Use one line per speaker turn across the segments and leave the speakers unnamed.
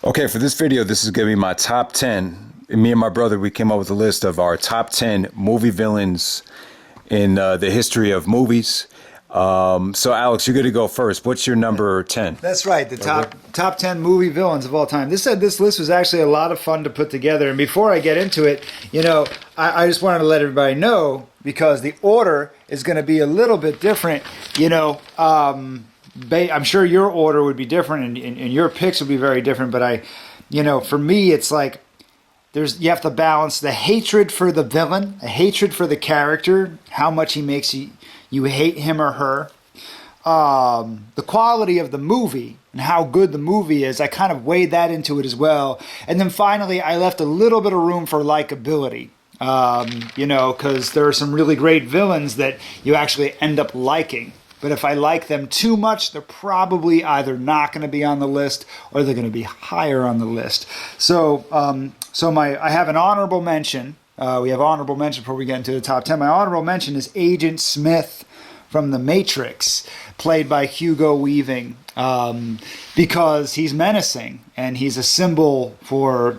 Okay, for this video, this is going to be my top 10. Me and my brother, we came up with a list of our top 10 movie villains in the history of movies. So, Alex, you're going to go first. What's your number 10?
That's right. The top 10 movie villains of all time. This list was actually a lot of fun to put together. And before I get into it, I just wanted to let everybody know because the order is going to be a little bit different. I'm sure your order would be different and your picks would be very different. But for me, it's like you have to balance the hatred for the villain, a hatred for the character, how much he makes you hate him or her. The quality of the movie and how good the movie is, I kind of weighed that into it as well. And then finally, I left a little bit of room for likability. Because there are some really great villains that you actually end up liking. But if I like them too much, they're probably either not going to be on the list or they're going to be higher on the list. So, I have an honorable mention. We have honorable mention before we get into the top 10. My honorable mention is Agent Smith from The Matrix, played by Hugo Weaving, because he's menacing and he's a symbol for,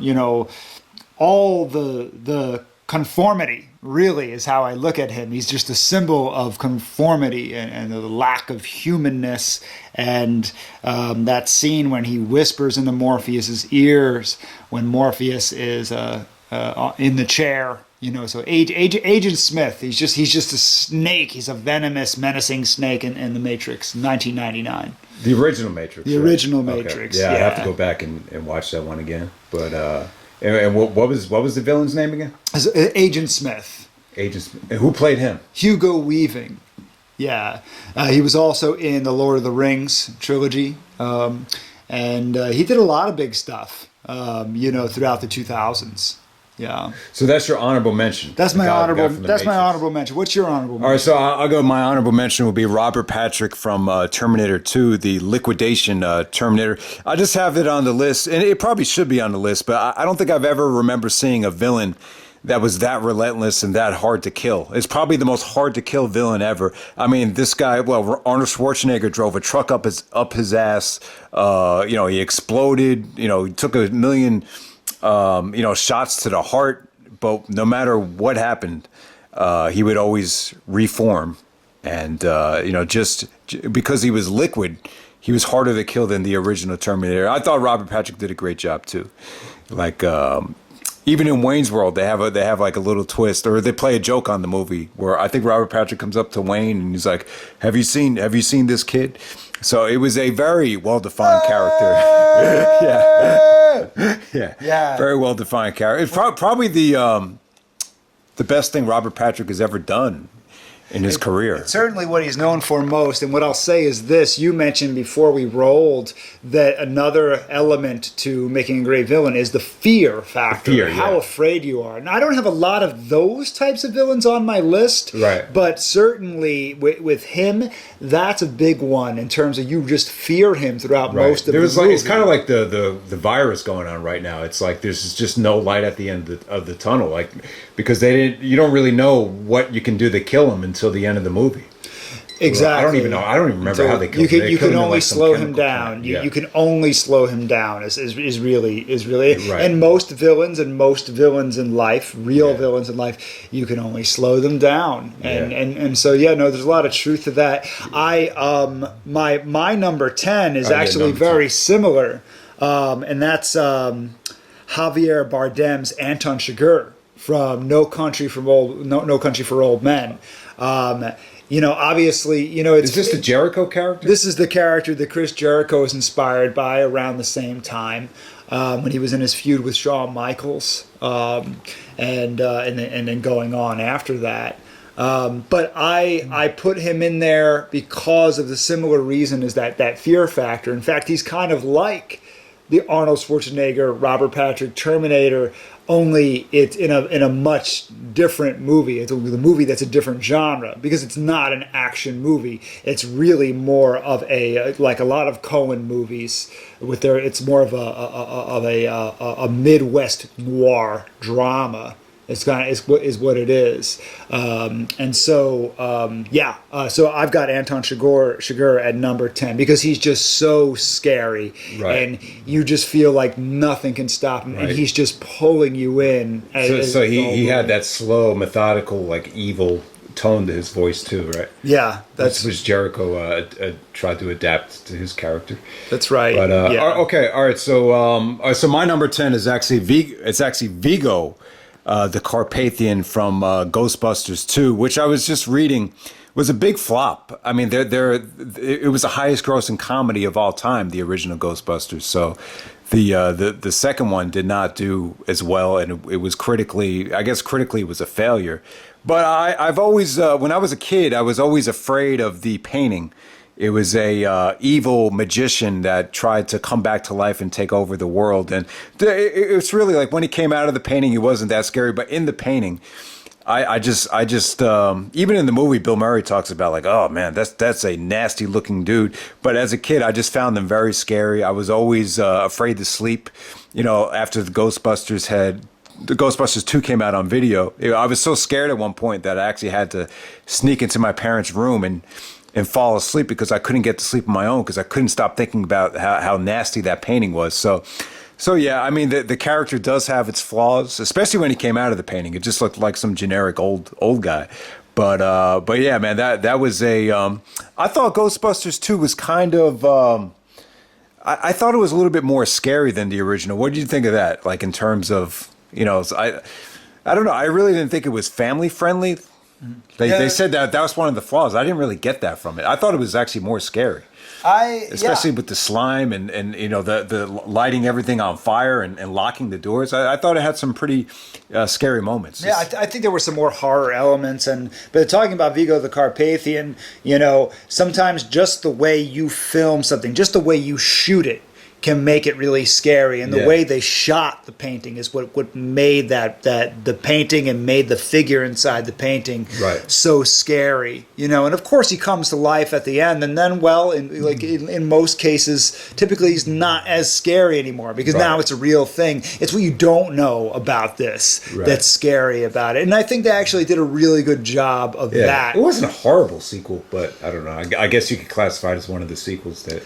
all the conformity, really, is how I look at him. He's just a symbol of conformity and the lack of humanness. And that scene when he whispers into Morpheus's ears when Morpheus is in the chair. So Agent Smith, he's just a snake. He's a venomous, menacing snake in The Matrix, 1999.
The original Matrix.
The original Matrix.
Okay. Yeah, I have to go back and watch that one again. But and what was the villain's name again?
Agent Smith.
Agent Smith. And who played him?
Hugo Weaving. Yeah. He was also in the Lord of the Rings trilogy. And he did a lot of big stuff, throughout the 2000s. Yeah.
So that's your honorable mention.
That's my honorable mention. What's your honorable mention?
All right, so I'll go. My honorable mention will be Robert Patrick from Terminator 2, the liquidation Terminator. I just have it on the list, and it probably should be on the list, but I don't think I've ever remember seeing a villain that was that relentless and that hard to kill. It's probably the most hard to kill villain ever. I mean, this guy, Arnold Schwarzenegger drove a truck up his ass. He exploded. He took a million shots to the heart, but no matter what happened, he would always reform. And, just because he was liquid, he was harder to kill than the original Terminator. I thought Robert Patrick did a great job too. Like, even in Wayne's World, they have like a little twist, or they play a joke on the movie where I think Robert Patrick comes up to Wayne and he's like, have you seen this kid? So it was a very well-defined character. Yeah. Very well-defined character. It's probably the best thing Robert Patrick has ever done in his career.
It's certainly what he's known for most. And what I'll say is this: you mentioned before we rolled that another element to making a great villain is the fear factor, how afraid you are. Now, I don't have a lot of those types of villains on my list,
right? But
certainly with him, that's a big one in terms of you just fear him throughout most of the movie.
It's kind of like the virus going on right now. It's like there's just no light at the end of the tunnel, like because you don't really know what you can do to kill him until the end of the movie.
Exactly.
I don't even remember how they killed him.
You can only slow him down. You can only slow him down is really right. And most villains in life, villains in life, you can only slow them down. And so there's a lot of truth to that. My number 10 is actually very similar. And that's Javier Bardem's Anton Chigurh from No Country for Old Men. Obviously,
is this the Jericho character?
This is the character that Chris Jericho is inspired by around the same time when he was in his feud with Shawn Michaels, and then going on after that. But I put him in there because of the similar reason as that fear factor. In fact, he's kind of like the Arnold Schwarzenegger, Robert Patrick Terminator, only it's in a much different movie. It's a movie that's a different genre because it's not an action movie. It's really more of like a lot of Coen movies it's more of a Midwest noir drama It's kind of is what it is, and so so I've got Anton Chigurh at number 10 because he's just so scary, and you just feel like nothing can stop him, and he's just pulling you in.
So he had that slow, methodical, like evil tone to his voice too, right?
Yeah,
that's which Jericho tried to adapt to his character.
That's right.
But okay, all right. So my number 10 is actually Vigo. It's actually Vigo, the Carpathian from Ghostbusters 2, which I was just reading was a big flop. I mean, it was the highest grossing comedy of all time, the original Ghostbusters. So the second one did not do as well, and it was critically it was a failure. But I've always, when I was a kid, I was always afraid of the painting. It was a evil magician that tried to come back to life and take over the world. And it's really like when he came out of the painting, he wasn't that scary. But in the painting, I just even in the movie, Bill Murray talks about like, oh man, that's a nasty looking dude. But as a kid, I just found them very scary. I was always afraid to sleep. After the Ghostbusters 2 came out on video, I was so scared at one point that I actually had to sneak into my parents' room and fall asleep because I couldn't get to sleep on my own because I couldn't stop thinking about how nasty that painting was. So yeah, I mean, the character does have its flaws, especially when he came out of the painting. It just looked like some generic old guy. But yeah, man, that was I thought Ghostbusters 2 was kind of, I thought it was a little bit more scary than the original. What did you think of that? Like in terms of, I don't know. I really didn't think it was family friendly. They said that was one of the flaws. I didn't really get that from it. I thought it was actually more scary. Especially with the slime and the lighting everything on fire and locking the doors. I thought it had some pretty scary moments.
Yeah, I think there were some more horror elements. But talking about Vigo the Carpathian, sometimes just the way you film something, just the way you shoot it, can make it really scary, and the way they shot the painting is what made that the painting and made the figure inside the painting so scary, And of course he comes to life at the end, and then in most cases, typically he's not as scary anymore because now it's a real thing. It's what you don't know about this that's scary about it, and I think they actually did a really good job of that.
It wasn't a horrible sequel, but I don't know. I guess you could classify it as one of the sequels that.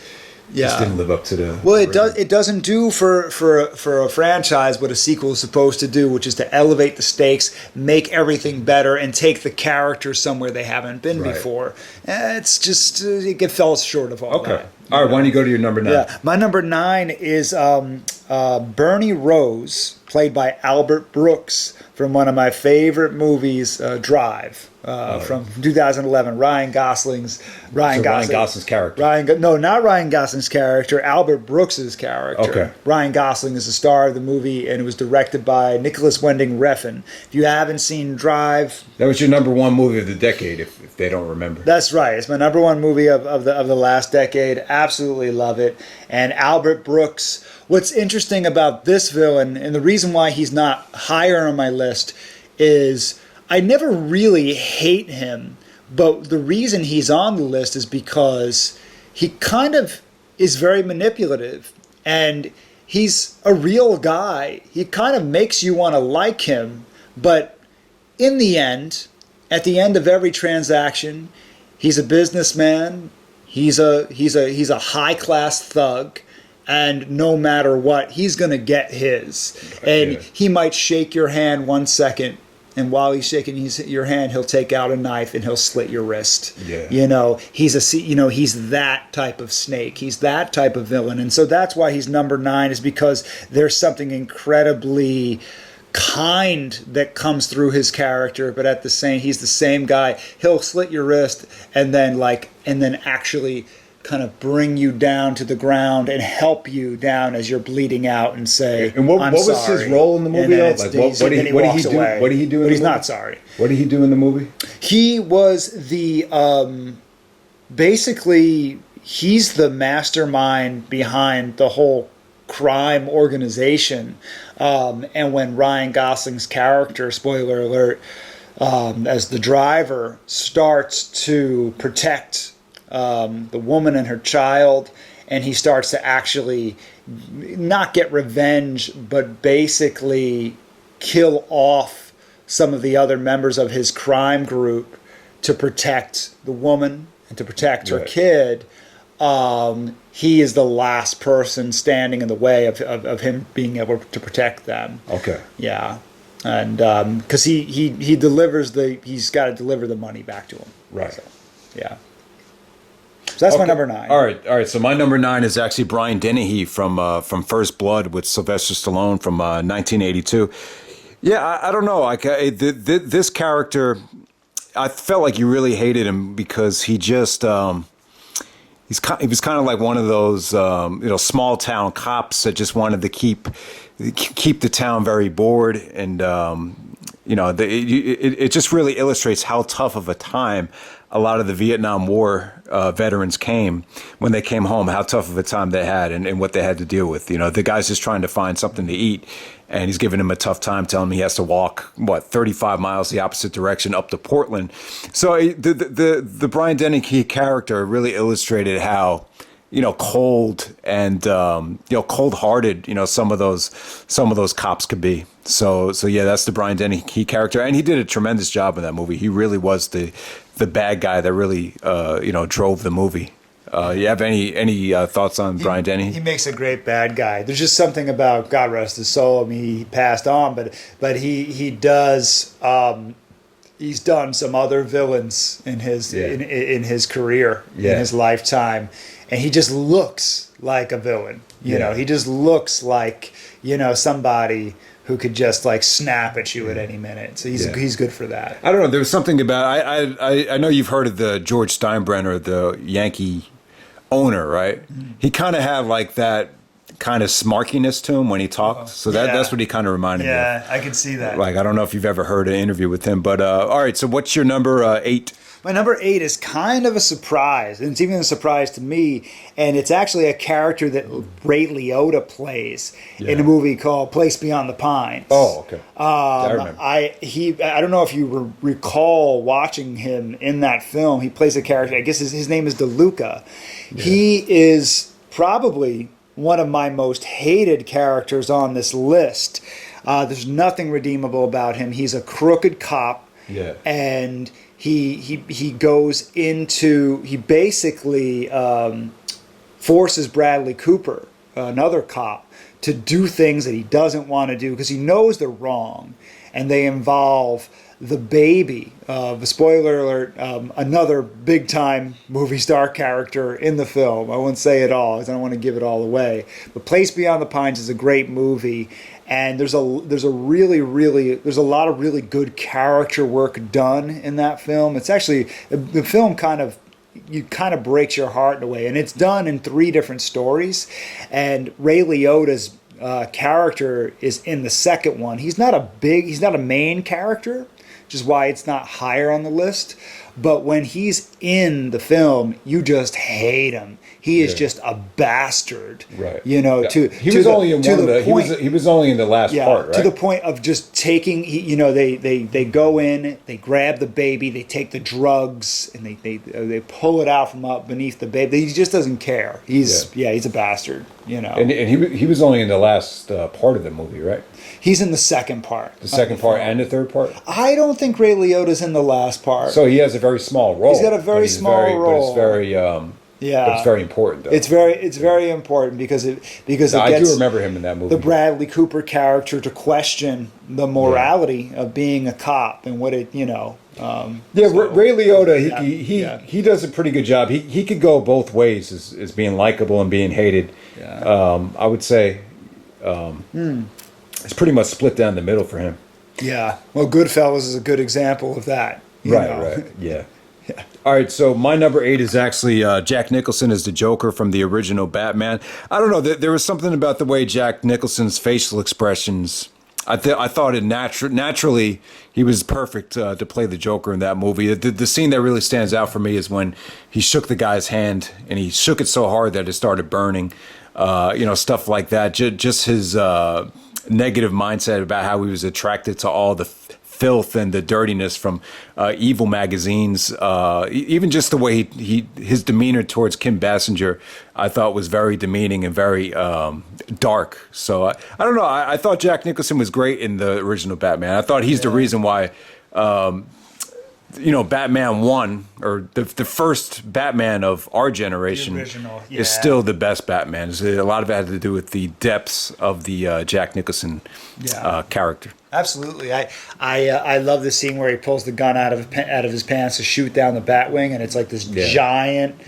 Just didn't live up to the.
Well, it doesn't do for a franchise what a sequel is supposed to do, which is to elevate the stakes, make everything better, and take the characters somewhere they haven't been before. It's just it falls short of all that.
All right, why don't you go to your number 9?
Yeah, my number 9 is Bernie Rose, played by Albert Brooks from one of my favorite movies, Drive. From 2011, Ryan Gosling's
character.
No, not Ryan Gosling's character. Albert Brooks's character.
Okay.
Ryan Gosling is the star of the movie, and it was directed by Nicholas Winding Refn. If you haven't seen Drive,
that was your number 1 movie of the decade. If they don't remember,
that's right. It's my number 1 movie of the last decade. Absolutely love it. And Albert Brooks. What's interesting about this villain, and the reason why he's not higher on my list, is I never really hate him, but the reason he's on the list is because he kind of is very manipulative, and he's a real guy. He kind of makes you want to like him, but in the end, at the end of every transaction, he's a businessman. He's a high-class thug. And no matter what, he's going to get his. And he might shake your hand 1 second, and while he's shaking your hand, he'll take out a knife and he'll slit your wrist.
Yeah.
He's that type of snake. He's that type of villain. And so that's why he's number 9, is because there's something incredibly kind that comes through his character, but he's the same guy. He'll slit your wrist and then actually kind of bring you down to the ground and help you down as you're bleeding out and say,
and what was his role in the movie? What did he do? What did he do?
But he's not sorry.
What did he do in the movie?
He was the basically he's the mastermind behind the whole crime organization. And when Ryan Gosling's character, spoiler alert, as the driver, starts to protect the woman and her child, and he starts to actually not get revenge, but basically kill off some of the other members of his crime group to protect the woman and to protect her kid, he is the last person standing in the way of him being able to protect them.
Okay.
Yeah. And because he delivers he's got to deliver the money back to him.
Right.
So, yeah. So that's my number 9.
All right. So my number 9 is actually Brian Dennehy from First Blood with Sylvester Stallone from 1982. Yeah, I don't know. Like this character, I felt like you really hated him because he just he was kind of like one of those small town cops that just wanted to keep the town very bored, and it just really illustrates how tough of a time a lot of the Vietnam War veterans came when they came home, how tough of a time they had and what they had to deal with. The guy's just trying to find something to eat, and he's giving him a tough time, telling him he has to walk 35 miles the opposite direction up to Portland. So the Brian Dennehy character really illustrated how cold and cold-hearted some of those cops could be. So yeah, that's the Brian Dennehy character, and he did a tremendous job in that movie. He really was the bad guy that really drove the movie. You have any thoughts on Brian Dennehy?
He makes a great bad guy. There's just something about, God rest his soul. I mean, he passed on, but he does. He's done some other villains in his in his career, in his lifetime, and he just looks like a villain. You know, he just looks like somebody who could just like snap at you at any minute. So he's good for that.
I don't know. There was something about I know you've heard of the George Steinbrenner, the Yankee owner, right? Mm-hmm. He kind of had like that kind of smarkiness to him when he talked. So that's what he kind of reminded me of.
Yeah, I can see that.
Like, I don't know if you've ever heard an interview with him, but all right. So what's your number 8?
My number 8 is kind of a surprise, and it's even a surprise to me. And it's actually a character that Ray Liotta plays in a movie called Place Beyond the Pines.
Oh, okay. I remember.
I don't know if you recall watching him in that film. He plays a character. I guess his name is DeLuca. Yeah. He is probably one of my most hated characters on this list. There's nothing redeemable about him. He's a crooked cop.
Yeah.
And he goes into, he basically forces Bradley Cooper, another cop, to do things that he doesn't want to do because he knows they're wrong, and they involve the baby. Spoiler alert, another big time movie star character in the film. I won't say it all because I don't want to give it all away. But Place Beyond the Pines is a great movie. And there's a lot of really good character work done in that film. It's actually, the film kind of breaks your heart in a way, and it's done in 3 different stories. And Ray Liotta's character is in the second one. He's not a main character, which is why it's not higher on the list. But when he's in the film, you just hate him. He is just a bastard,
right?
He was
only in the last part, right?
To the point of just taking, they go in, they grab the baby, they take the drugs, and they pull it out from up beneath the baby. He just doesn't care. He's a bastard,
And he was only in the last part of the movie, right?
He's in the second part.
The second part and the third part?
I don't think Ray Liotta's in the last part.
So he has a very small role.
He's got a very small role.
But it's very but it's very important, though.
It's very important because it gets
I do remember him in that movie.
The Bradley Cooper character to question the morality of being a cop and what it
Ray Liotta, he does a pretty good job. He could go both ways as being likable and being hated. Yeah. I would say it's pretty much split down the middle for him.
Yeah. Well, Goodfellas is a good example of that.
Right. Yeah. Yeah. All right, so my number 8 is actually Jack Nicholson as the Joker from the original Batman. I don't know, there was something about the way Jack Nicholson's facial expressions. I thought it naturally he was perfect to play the Joker in that movie. The scene that really stands out for me is when he shook the guy's hand, and he shook it so hard that it started burning. Stuff like that. Just his negative mindset about how he was attracted to all the filth and the dirtiness from evil magazines. Even just the way his demeanor towards Kim Basinger, I thought was very demeaning and very dark. So I don't know. I thought Jack Nicholson was great in the original Batman. I thought he's the reason why. Batman 1, or the first Batman of our generation, is still the best Batman. A lot of it had to do with the depths of the Jack Nicholson character.
Absolutely. I love the scene where he pulls the gun out of his pants to shoot down the Batwing, and it's like this giant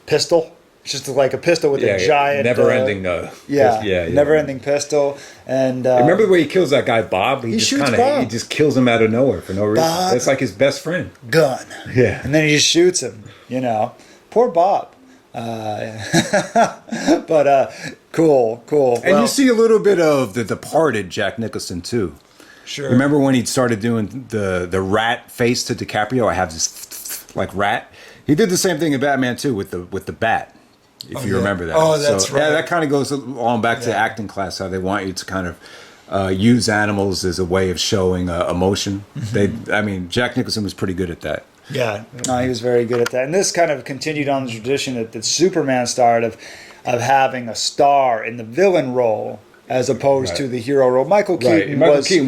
pistol. It's just like a pistol with a giant...
Never-ending...
never-ending pistol. And
remember the way he kills that guy, Bob?
He shoots Bob.
He just kills him out of nowhere for no reason.
Bob,
that's like his best friend.
Gun.
Yeah.
And then he just shoots him, Poor Bob. But cool.
And you see a little bit of the Departed Jack Nicholson, too.
Sure.
Remember when he started doing the rat face to DiCaprio? I have this, like, rat. He did the same thing in Batman, too, with the bat. If you remember that.
Oh, that's right.
Yeah, that kind of goes along back to acting class, how they want you to kind of use animals as a way of showing emotion. Jack Nicholson was pretty good at that.
Yeah, no, he was very good at that. And this kind of continued on the tradition that Superman started of having a star in the villain role as opposed to the hero role. Michael Keaton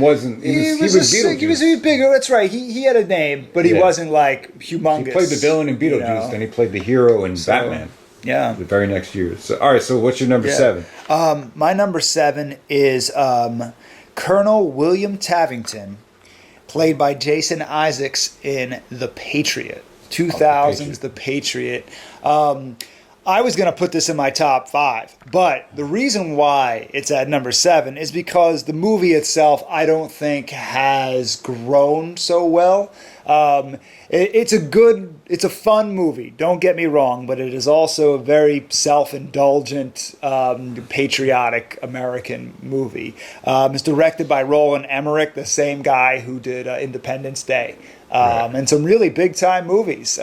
wasn't. He was
bigger. That's right. He had a name, but he wasn't like humongous.
He played the villain in Beetlejuice, then he played the hero in Batman.
Yeah.
The very next year. So, all right, so what's your number 7?
My number 7 is Colonel William Tavington, played by Jason Isaacs in The Patriot. 2000's The Patriot. I was going to put this in my top 5, but the reason why it's at number 7 is because the movie itself, I don't think, has grown so well. It's a fun movie, don't get me wrong, but it is also a very self-indulgent, patriotic American movie. It's directed by Roland Emmerich, the same guy who did Independence Day. And some really big-time movies.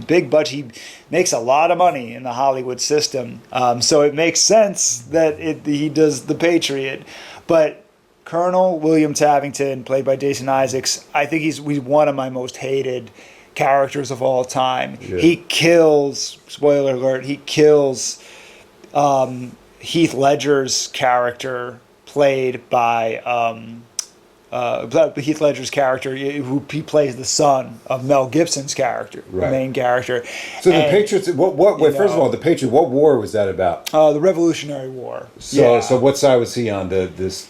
Big budget. He makes a lot of money in the Hollywood system. So it makes sense that he does The Patriot. But Colonel William Tavington, played by Jason Isaacs, I think he's one of my most hated characters of all time. Yeah. He kills, spoiler alert, Heath Ledger's character, played by... Heath Ledger's character, who he plays the son of Mel Gibson's character, the main character.
So the Patriots. First of all, the Patriot. What war was that about?
The Revolutionary War.
So what side was he on? This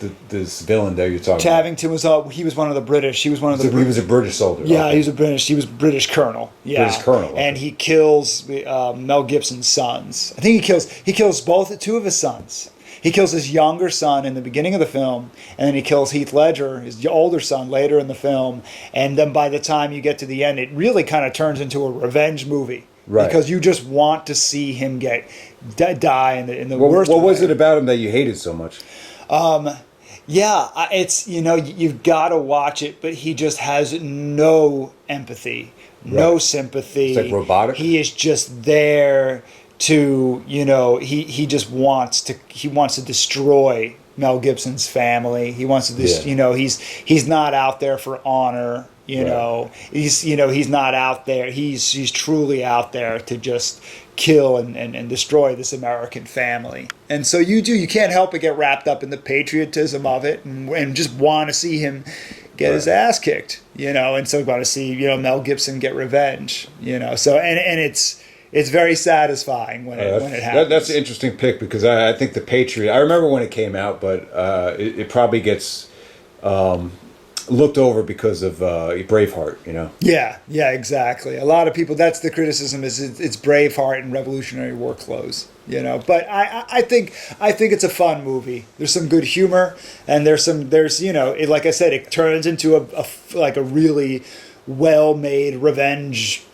villain that you're talking about?
Tavington was he was one of the British. He was one of the.
He was a British soldier.
Yeah, he was a British. He was British colonel. Yeah,
British colonel. Okay.
And he kills Mel Gibson's sons. I think he kills two of his sons. He kills his younger son in the beginning of the film, and then he kills Heath Ledger, his older son, later in the film. And then by the time you get to the end, it really kind of turns into a revenge movie. Right. Because you just want to see him die in the worst way.
What was it about him that you hated so much?
It's, you've got to watch it, but he just has no empathy, no sympathy.
It's like robotic?
He is just there to, he just wants to destroy Mel Gibson's family. He wants to he's not out there for honor, he's not out there. He's truly out there to just kill and destroy this American family. And so you can't help but get wrapped up in the patriotism of it and just want to see him get his ass kicked, and so want to see, Mel Gibson get revenge, so and it's very satisfying when it happens.
That's an interesting pick because I think The Patriot, I remember when it came out, but it probably gets looked over because of Braveheart,
Yeah, exactly. A lot of people, that's the criticism, is it's Braveheart and Revolutionary War clothes, But I think it's a fun movie. There's some good humor, and there's like I said, it turns into a really well-made revenge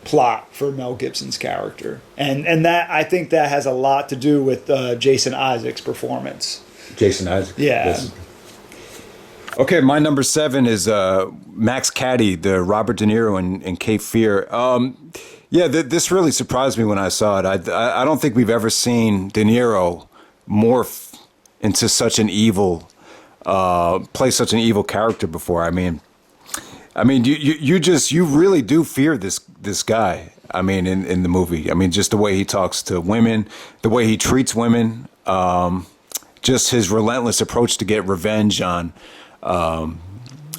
plot for Mel Gibson's character. And that, I think that has a lot to do with Jason Isaacs' performance.
Jason Isaacs?
Yeah.
Yes. Okay, my number 7 is Max Cady, the Robert De Niro in Cape Fear. This really surprised me when I saw it. I don't think we've ever seen De Niro morph into such an evil play such an evil character before. You really do fear this guy. I mean, in the movie. I mean, just the way he talks to women, the way he treats women, just his relentless approach to get revenge on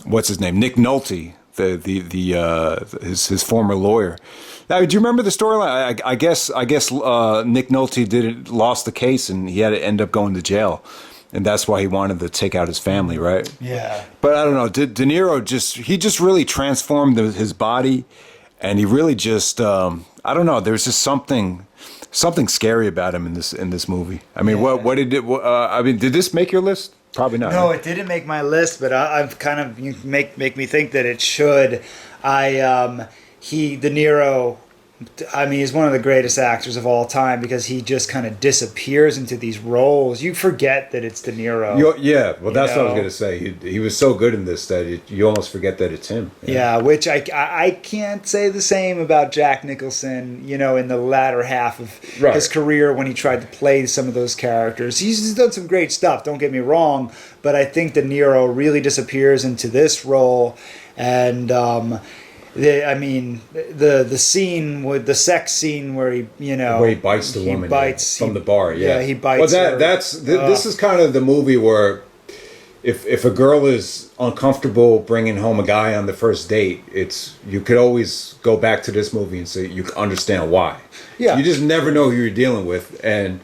what's his name, Nick Nolte, his former lawyer. Now, do you remember the storyline? I guess Nick Nolte lost the case, and he had to end up going to jail. And that's why he wanted to take out his family, right?
Yeah.
But I don't know. De Niro just really transformed his body, and he really just I don't know. There's just something scary about him in this movie. I mean, what did it? Did this make your list? Probably not.
No, it didn't make my list, but I've kind of you make me think that it should. De Niro. I mean, he's one of the greatest actors of all time because he just kind of disappears into these roles. You forget that it's De Niro.
That's what I was going to say. He was so good in this that you almost forget that it's him.
Yeah, which I can't say the same about Jack Nicholson, in the latter half of his career when he tried to play some of those characters. He's done some great stuff, don't get me wrong, but I think De Niro really disappears into this role, and the scene with the sex scene where
where he bites the woman from the bar. Yeah,
he bites.
Well, this is kind of the movie where if a girl is uncomfortable bringing home a guy on the first date, you could always go back to this movie and say you can understand why. Yeah, you just never know who you're dealing with, and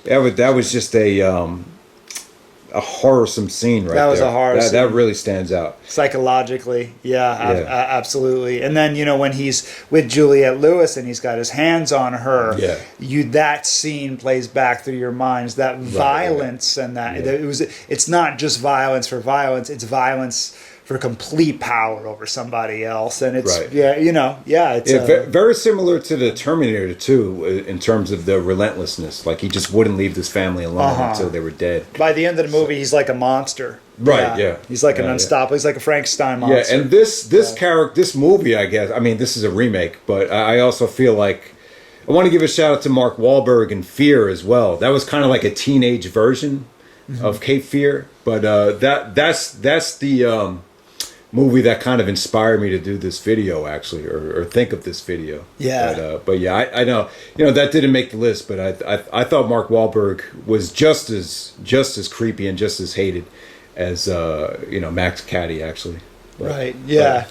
that was just a horrorsome scene right there.
That was a horror scene.
That really stands out.
Psychologically, absolutely. And then, when he's with Juliette Lewis and he's got his hands on her, that scene plays back through your minds, that violence and that it's not just violence for violence, it's violence for complete power over somebody else, and it's
very similar to the Terminator 2 in terms of the relentlessness. Like he just wouldn't leave this family alone until they were dead.
By the end of the movie, he's like a monster.
Right? Yeah,
he's like an unstoppable. He's like a Frankenstein monster.
Yeah, and this character, this movie, I guess. I mean, this is a remake, but I also feel like I want to give a shout out to Mark Wahlberg in Fear as well. That was kind of like a teenage version of Cape Fear, but that's the movie that kind of inspired me to do this video, actually, or think of this video.
Yeah.
But I know, that didn't make the list, but I thought Mark Wahlberg was just as creepy and just as hated as Max Cady, actually. But,
right. Yeah.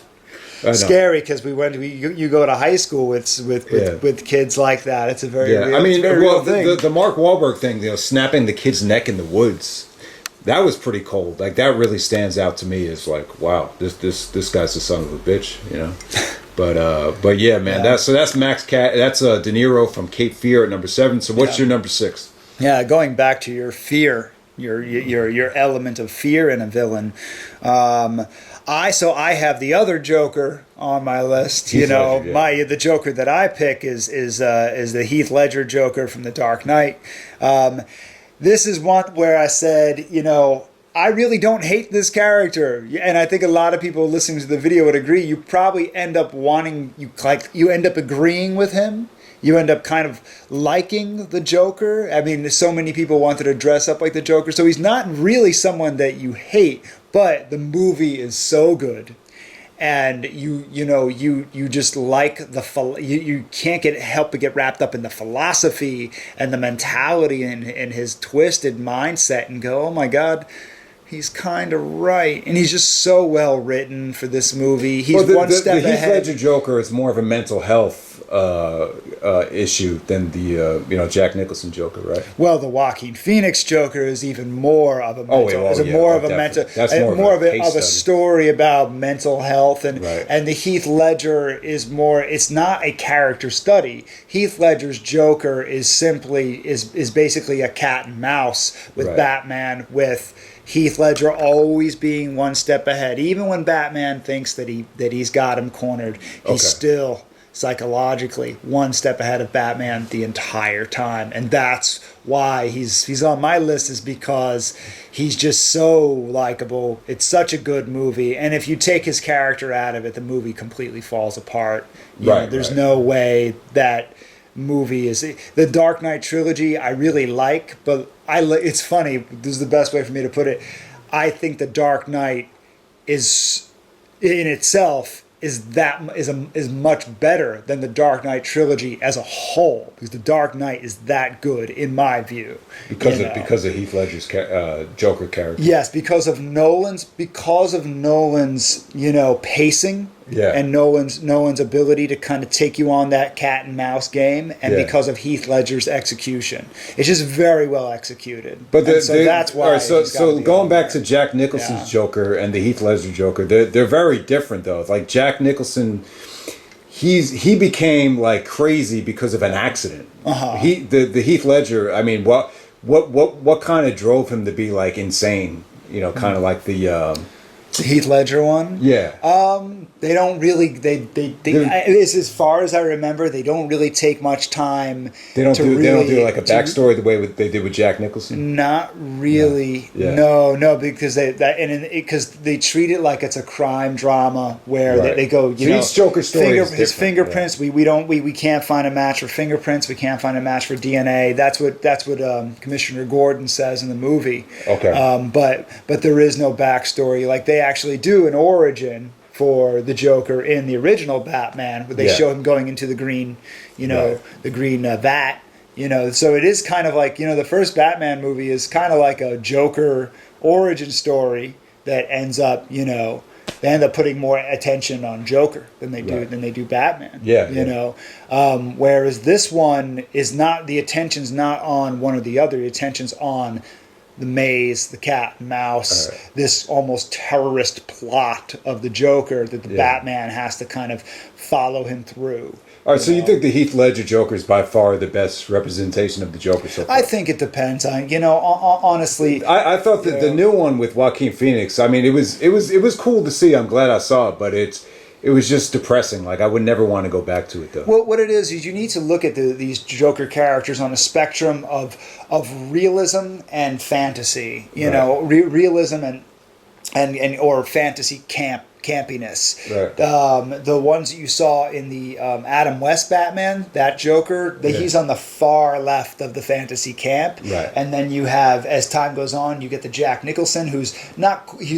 Scary because you go to high school with kids like that. It's a very real thing.
The Mark Wahlberg thing, snapping the kid's neck in the woods. That was pretty cold. Like that really stands out to me as like, wow, this guy's the son of a bitch, But yeah, man.
Yeah.
That's Max Cat. That's De Niro from Cape Fear at number 7. So what's your number 6?
Yeah, going back to your fear, your element of fear in a villain. I have the other Joker on my list. The Joker that I pick is the Heath Ledger Joker from The Dark Knight. This is one where I said, I really don't hate this character. And I think a lot of people listening to the video would agree. You probably end up you end up agreeing with him. You end up kind of liking the Joker. I mean, so many people wanted to dress up like the Joker. So he's not really someone that you hate, but the movie is so good. And you just like you can't help but get wrapped up in the philosophy and the mentality and his twisted mindset and go, oh my God, he's kind of right. And he's just so well written for this movie. He's one step ahead.
The Heath Ledger Joker is more of a mental health issue than the Jack Nicholson Joker, right?
Well, the Joaquin Phoenix Joker is even more of a mental. More of a story about mental health, and the Heath Ledger is more. It's not a character study. Heath Ledger's Joker is basically a cat and mouse with Batman, with Heath Ledger always being one step ahead. Even when Batman thinks that he's got him cornered, he's still psychologically one step ahead of Batman the entire time. And that's why he's on my list, is because he's just so likable. It's such a good movie. And if you take his character out of it, the movie completely falls apart. There's no way that movie is the Dark Knight trilogy. I really like, but it's funny. This is the best way for me to put it. I think the Dark Knight is in itself is much better than the Dark Knight trilogy as a whole, because the Dark Knight is that good in my view.
Because of Heath Ledger's Joker character.
Yes, because of Nolan's pacing.
Yeah.
And Nolan's ability to kind of take you on that cat and mouse game, and because of Heath Ledger's execution, it's just very well executed.
But
that's why.
All right, so going back to Jack Nicholson's Joker and the Heath Ledger Joker, they're very different though. Like Jack Nicholson, he became like crazy because of an accident. The Heath Ledger. I mean, what kind of drove him to be like insane? You know, kind of like the
Heath Ledger one.
Yeah.
They don't really. As far as I remember, they don't really take much time.
They don't do like a backstory the way they did with Jack Nicholson.
Not really.
No. Yeah.
No, because because they treat it like it's a crime drama where they go.
Each Joker story is
his
different.
fingerprints. We can't find a match for fingerprints. We can't find a match for DNA. That's what Commissioner Gordon says in the movie.
Okay.
But there is no backstory. Like they actually do an origin for the Joker in the original Batman, where they show him going into the green, the green vat, So it is kind of like, the first Batman movie is kind of like a Joker origin story that ends up, they end up putting more attention on Joker than they do Batman. Whereas this one is not, the attention's not on one or the other. The attention's on the maze, the cat and mouse, this almost terrorist plot of the Joker that the Batman has to kind of follow him through.
All right, so you think the Heath Ledger Joker is by far the best representation of the Joker so far?
I think it depends on, honestly.
I thought that the new one with Joaquin Phoenix, I mean, it was cool to see. I'm glad I saw it, but it was just depressing. Like, I would never want to go back to it, though.
Well, what it is you need to look at these Joker characters on a spectrum of realism and fantasy. Realism and or fantasy campiness.
Right.
The ones that you saw in the Adam West Batman, that Joker, he's on the far left of the fantasy camp.
Right.
And then you have, as time goes on, you get the Jack Nicholson, he's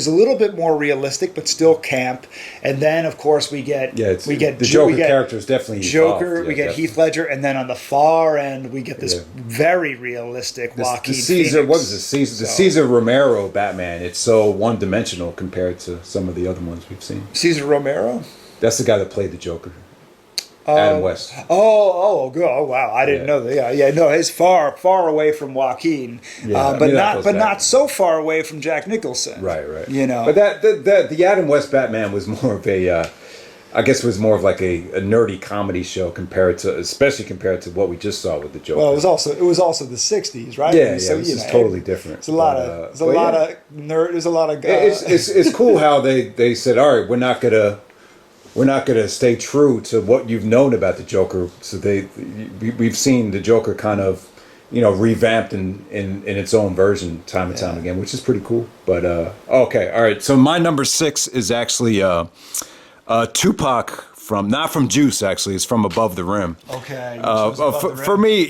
a little bit more realistic, but still camp. And then, of course, we get
the Joker character is definitely
Joker.
evolved.
We get Heath Ledger, and then on the far end, we get this very realistic Joaquin Phoenix.
What is this? The Cesar Romero Batman. It's so one-dimensional compared to some of the other ones we've seen.
Cesar Romero?
That's the guy that played the Joker. Adam West.
Oh, wow! I didn't know that. No, he's far away from Joaquin, but not so far away from Jack Nicholson.
Right.
But
the Adam West Batman was more of a, I guess, was more of like a nerdy comedy show especially compared to what we just saw with the Joker.
Well, it was also the '60s, right?
Yeah, so, this is totally different.
There's a lot of nerd. There's a lot of.
It's cool how they said, all right, we're not gonna stay true to what you've known about the Joker. So we've seen the Joker kind of, revamped in its own version time and time again, which is pretty cool. But okay, all right. So my number 6 is actually Tupac not from Juice, actually. It's from Above the Rim.
Okay.
For me,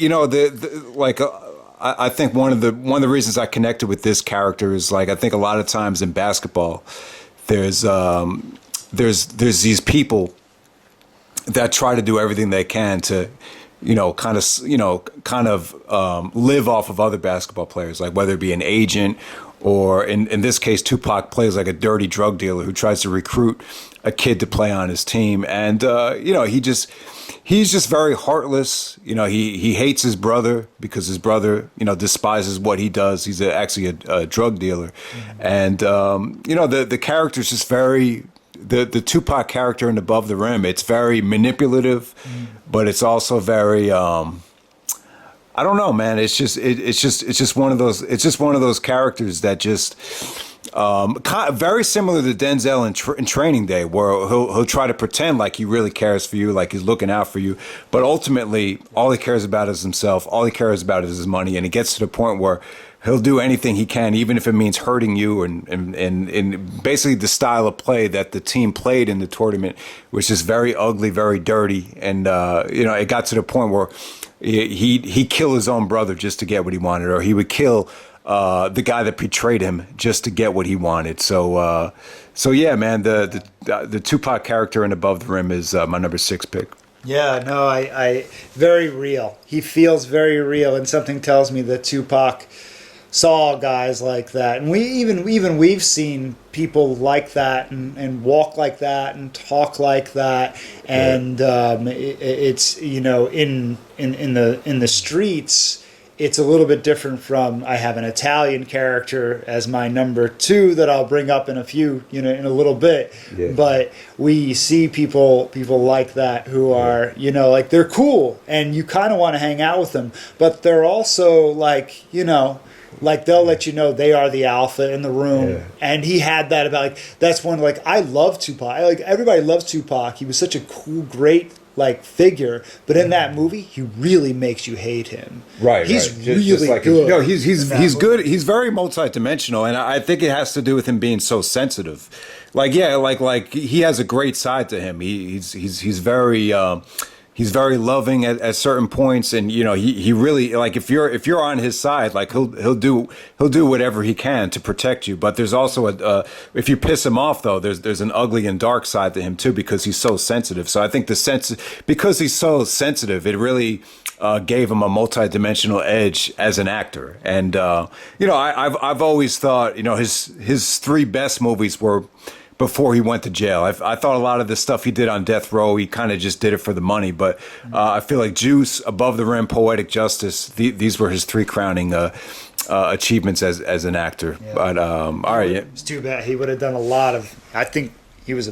I think one of the reasons I connected with this character is, like, I think a lot of times in basketball, there's these people that try to do everything they can to, kind of live off of other basketball players, like whether it be an agent or in this case, Tupac plays like a dirty drug dealer who tries to recruit a kid to play on his team. And, he's just very heartless. He hates his brother because his brother, despises what he does. He's actually a drug dealer. Mm-hmm. And, the character's just very, the Tupac character in Above the Rim, it's very manipulative, but it's also very, I don't know, man. It's just one of those characters that just Very similar to Denzel in Training Day, where he'll try to pretend like he really cares for you, like he's looking out for you, but ultimately all he cares about is himself. All he cares about is his money, and it gets to the point where he'll do anything he can, even if it means hurting you, and basically the style of play that the team played in the tournament, which is very ugly, very dirty, and it got to the point where he'd kill his own brother just to get what he wanted, or he would kill the guy that betrayed him just to get what he wanted. So yeah, man, the Tupac character in Above the Rim is my number 6 pick.
Yeah, no, I very real. He feels very real, and something tells me that Tupac saw guys like that, and we've seen people like that and walk like that and talk like that, and it's in the streets. It's a little bit different from, I have an Italian character as my number 2 that I'll bring up in in a little bit. Yeah. But we see people like that who are, like they're cool and you kind of want to hang out with them, but they're also like, like they'll let you know they are the alpha in the room. Yeah. And he had that about that's one, like, I love Tupac. Like everybody loves Tupac. He was such a cool, great figure, but in that movie, he really makes you hate him.
Right,
he's
right.
really
like
good.
No, he's good. He's very multidimensional, and I think it has to do with him being so sensitive. Like he has a great side to him. He's very. He's very loving at certain points, and he really, like, if you're on his side, like he'll do whatever he can to protect you. But there's also if you piss him off, though, there's an ugly and dark side to him too, because he's so sensitive. So I think because he's so sensitive, it really gave him a multi-dimensional edge as an actor. And I've always thought his 3 best movies were before he went to jail. I thought a lot of the stuff he did on death row, he kind of just did it for the money. But I feel like Juice, Above the Rim, Poetic Justice, these were his 3 crowning achievements as an actor. Yeah. But all right, yeah.
It's too bad. He would have done a lot of. I think he was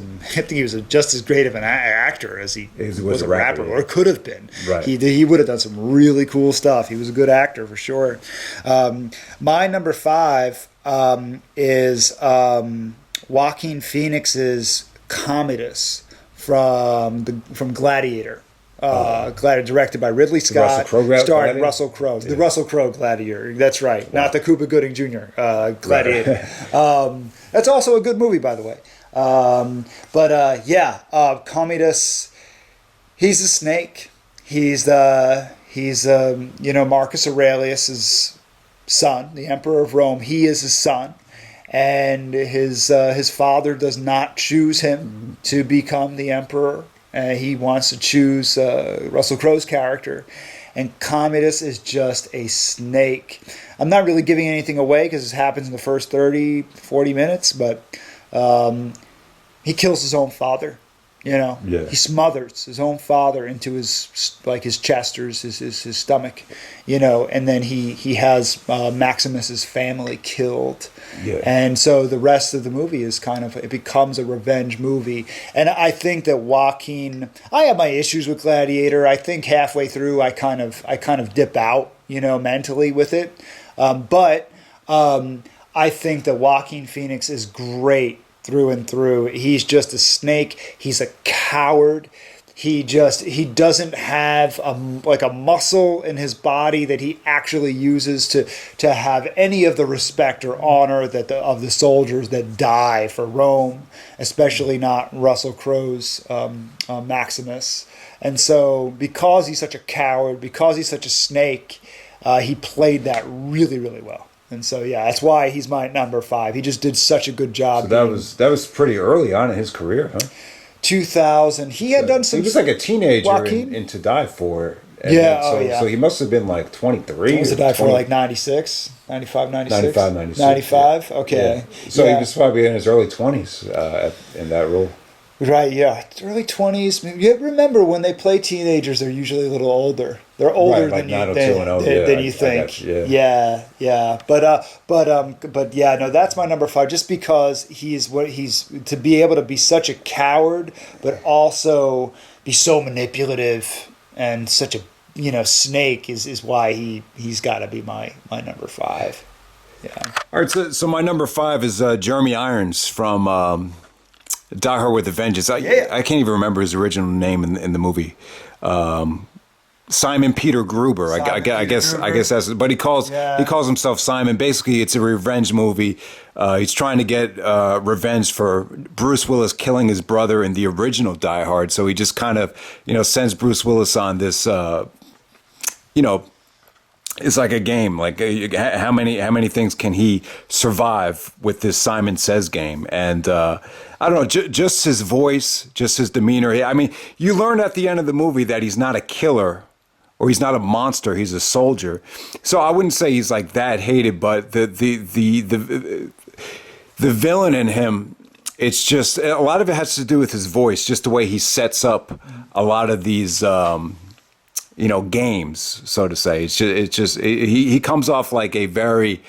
just as great of an actor as he was a rapper, or could have been.
Right.
He would have done some really cool stuff. He was a good actor for sure. My number 5 is. Joaquin Phoenix's Commodus from Gladiator. Gladiator, directed by Ridley Scott, starring Russell Crowe. Yeah. The Russell Crowe Gladiator. That's right. Wow. Not the Cuba Gooding Jr. Gladiator. Right. That's also a good movie, by the way. Commodus. He's a snake. He's Marcus Aurelius's son, the Emperor of Rome. He is his son. And his father does not choose him to become the emperor. He wants to choose Russell Crowe's character. And Commodus is just a snake. I'm not really giving anything away because this happens in the first 30, 40 minutes, but he kills his own father. Yeah. He smothers his own father into his chest or his stomach, and then he has Maximus's family killed. Yeah. And so the rest of the movie is it becomes a revenge movie. And I think that Joaquin, I have my issues with Gladiator. I think halfway through I kind of dip out, mentally with it. But I think that Joaquin Phoenix is great through and through. He's just a snake. He's a coward. He doesn't have a muscle in his body that he actually uses to have any of the respect or honor of the soldiers that die for Rome, especially not Russell Crowe's Maximus. And so because he's such a coward, because he's such a snake, he played that really, really well. And so, yeah, that's why he's my number 5. He just did such a good job.
So that was pretty early on in his career, huh?
2000. He had done some.
He was like a teenager in To Die For. So he must have been like 23.
He was To Die For like 96, 95, 96?
95, 96.
95? Okay.
Yeah. So he was probably in his early 20s in that role.
Right, yeah. Early 20s. You remember when they play teenagers, they're usually a little older. They're older than you think. Yeah. But yeah, no, that's my number 5. Just because he's to be able to be such a coward, but also be so manipulative and such a snake is why he's got to be my number 5.
All right, so my number 5 is Jeremy Irons from Die Hard with a Vengeance. I can't even remember his original name in the movie. Simon Peter Gruber. I guess that's. But he calls himself Simon. Basically, it's a revenge movie. He's trying to get revenge for Bruce Willis killing his brother in the original Die Hard. So he just kind of sends Bruce Willis on this. It's like a game. Like how many things can he survive with this Simon Says game? And I don't know, just his voice, just his demeanor. I mean, you learn at the end of the movie that he's not a killer or he's not a monster. He's a soldier. So I wouldn't say he's like that hated, but the villain in him. It's just a lot of it has to do with his voice, just the way he sets up a lot of these. Games, so to say. He comes off like a very,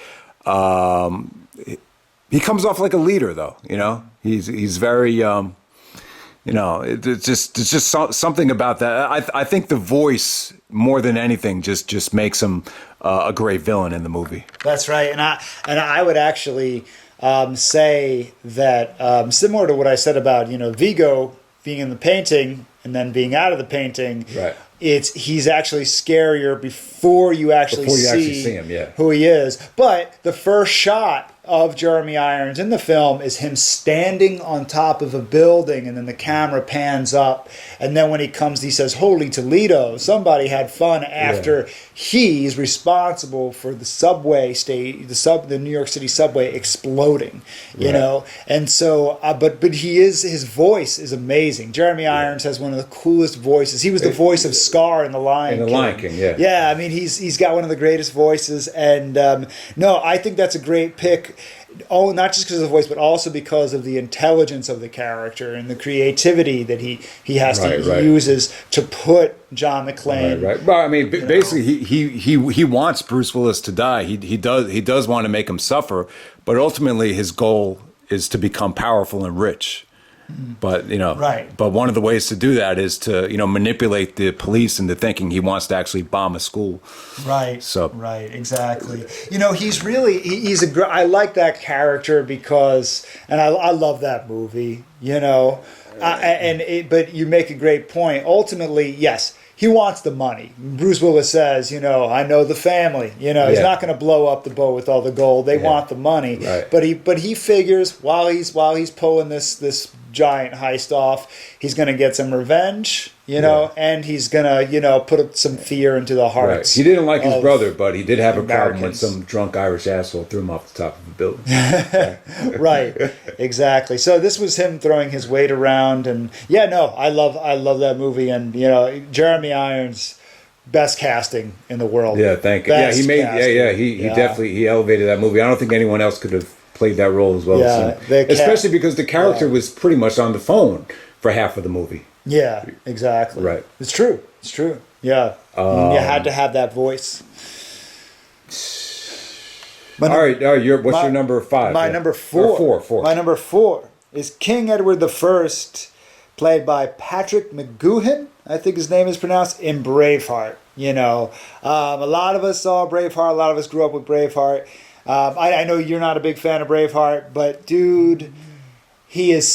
he comes off like a leader, though. He's very, it's just something about that. I think the voice more than anything just makes him a great villain in the movie.
That's right, and I would actually say that similar to what I said about Vigo being in the painting and then being out of the painting.
Right.
He's actually scarier before you actually see
him,
who he is. But the first shot of Jeremy Irons in the film is him standing on top of a building, and then the camera pans up, and then when he comes, he says, "Holy Toledo, somebody had fun," after he's responsible for the subway the New York City subway exploding, you know. And so, but his voice is amazing. Jeremy Irons has one of the coolest voices. He was the voice of Scar in The Lion King. Yeah, I mean, he's got one of the greatest voices, and no, I think that's a great pick. Oh, not just because of the voice, but also because of the intelligence of the character and the creativity that he uses to put John McClane.
Right. Well, I mean, basically, he wants Bruce Willis to die. He does want to make him suffer, but ultimately, his goal is to become powerful and rich. But but one of the ways to do that is to manipulate the police into thinking he wants to actually bomb a school.
Right.
So
exactly. He's I like that character because, and I love that movie. But you make a great point. Ultimately, yes. He wants the money. Bruce Willis says, I know the family. He's not going to blow up the boat with all the gold. They want the money. Right. But he figures while he's pulling this giant heist off, he's going to get some revenge, and he's going to put some fear into the hearts.
Right. He didn't like his brother, but he did have a problem when some drunk Irish asshole threw him off the top of a building.
Right, exactly. So this was him throwing his weight around, and I love that movie, and Jeremy Irons, best casting in the world.
Yeah, thank you. He definitely elevated that movie. I don't think anyone else could have played that role as well as him. Especially because the character was pretty much on the phone for half of the movie.
Yeah, exactly.
Right.
It's true. Yeah. You had to have that voice.
All right. What's your number 5?
My number 4.
Four.
My number 4 is King Edward I, played by Patrick McGoohan, I think his name is pronounced, in Braveheart. A lot of us saw Braveheart. A lot of us grew up with Braveheart. I know you're not a big fan of Braveheart, but dude, he has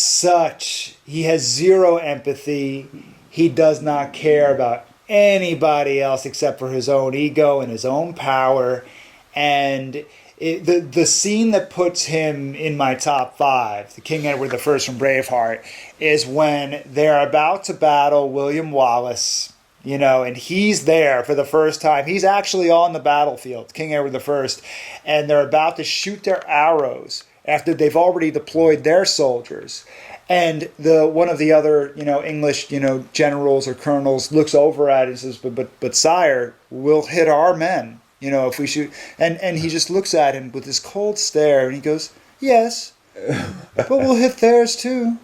zero empathy. He does not care about anybody else except for his own ego and his own power. And the scene that puts him in my top 5, the King Edward I from Braveheart, is when they're about to battle William Wallace. And he's there for the first time. He's actually on the battlefield, King Edward I, and they're about to shoot their arrows after they've already deployed their soldiers. And one of the other, English, generals or colonels looks over at it and says, but sire, we'll hit our men, if we shoot. And he just looks at him with this cold stare, and he goes, yes, but we'll hit theirs too.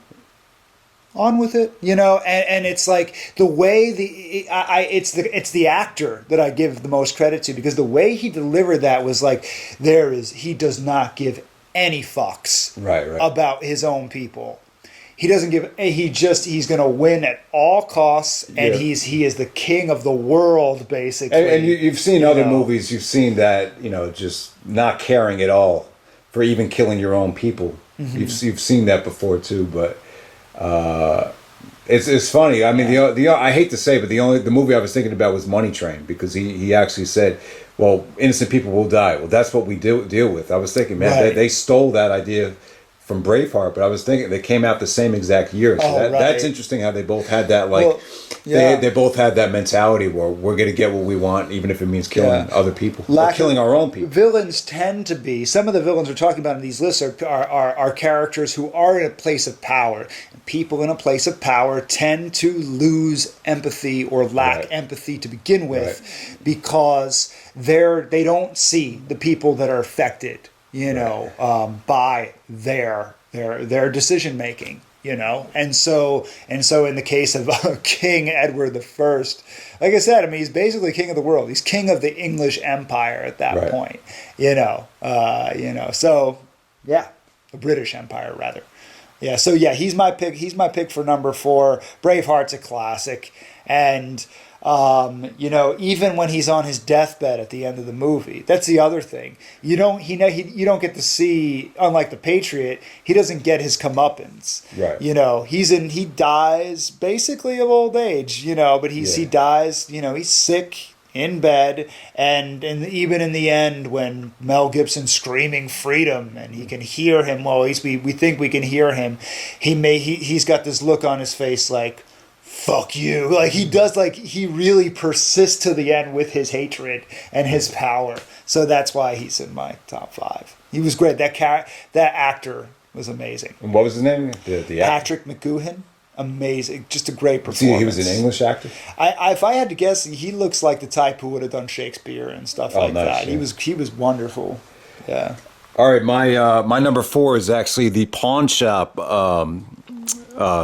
On with it, and it's like the way it's the actor that I give the most credit to, because the way he delivered that was like he does not give any fucks about his own people. he doesn't give. He's going to win at all costs, and he is the king of the world, basically.
And you've seen other movies. You've seen that, just not caring at all for even killing your own people. Mm-hmm. You've seen that before too, but it's funny. I mean, the I hate to say, but the movie I was thinking about was Money Train, because he actually said, well, innocent people will die. Well, that's what we deal with. I was thinking, man, they stole that idea from Braveheart, but I was thinking they came out the same exact year. So that's interesting how they both had that, they both had that mentality where we're going to get what we want, even if it means killing other people, or killing our own people.
Villains tend to be, some of the villains we're talking about in these lists are characters who are in a place of power. People in a place of power tend to lose empathy or lack empathy to begin with, because they don't see the people that are affected, by their decision making, and so in the case of King Edward I, like I said, I mean, he's basically king of the world. He's king of the English Empire at that point, So the British Empire rather. Yeah, so he's my pick. He's my pick for number 4. Braveheart's a classic, and even when he's on his deathbed at the end of the movie, that's the other thing. You don't get to see, unlike the Patriot, he doesn't get his comeuppance.
Right.
He dies basically of old age. But he dies. He's sick in bed, and even in the end, when Mel Gibson's screaming freedom, and he can hear him. Well, we think we can hear him. He's got this look on his face like, fuck you. Like he does, he really persists to the end with his hatred and his power. So that's why he's in my top 5. He was great. That actor was amazing.
And what was his name? The
Patrick McGoohan. Amazing. Just a great performance.
He was an English actor?
If I had to guess, he looks like the type who would have done Shakespeare and stuff like that.
Yeah.
He was wonderful. Yeah.
All right, my number 4 is actually the pawn shop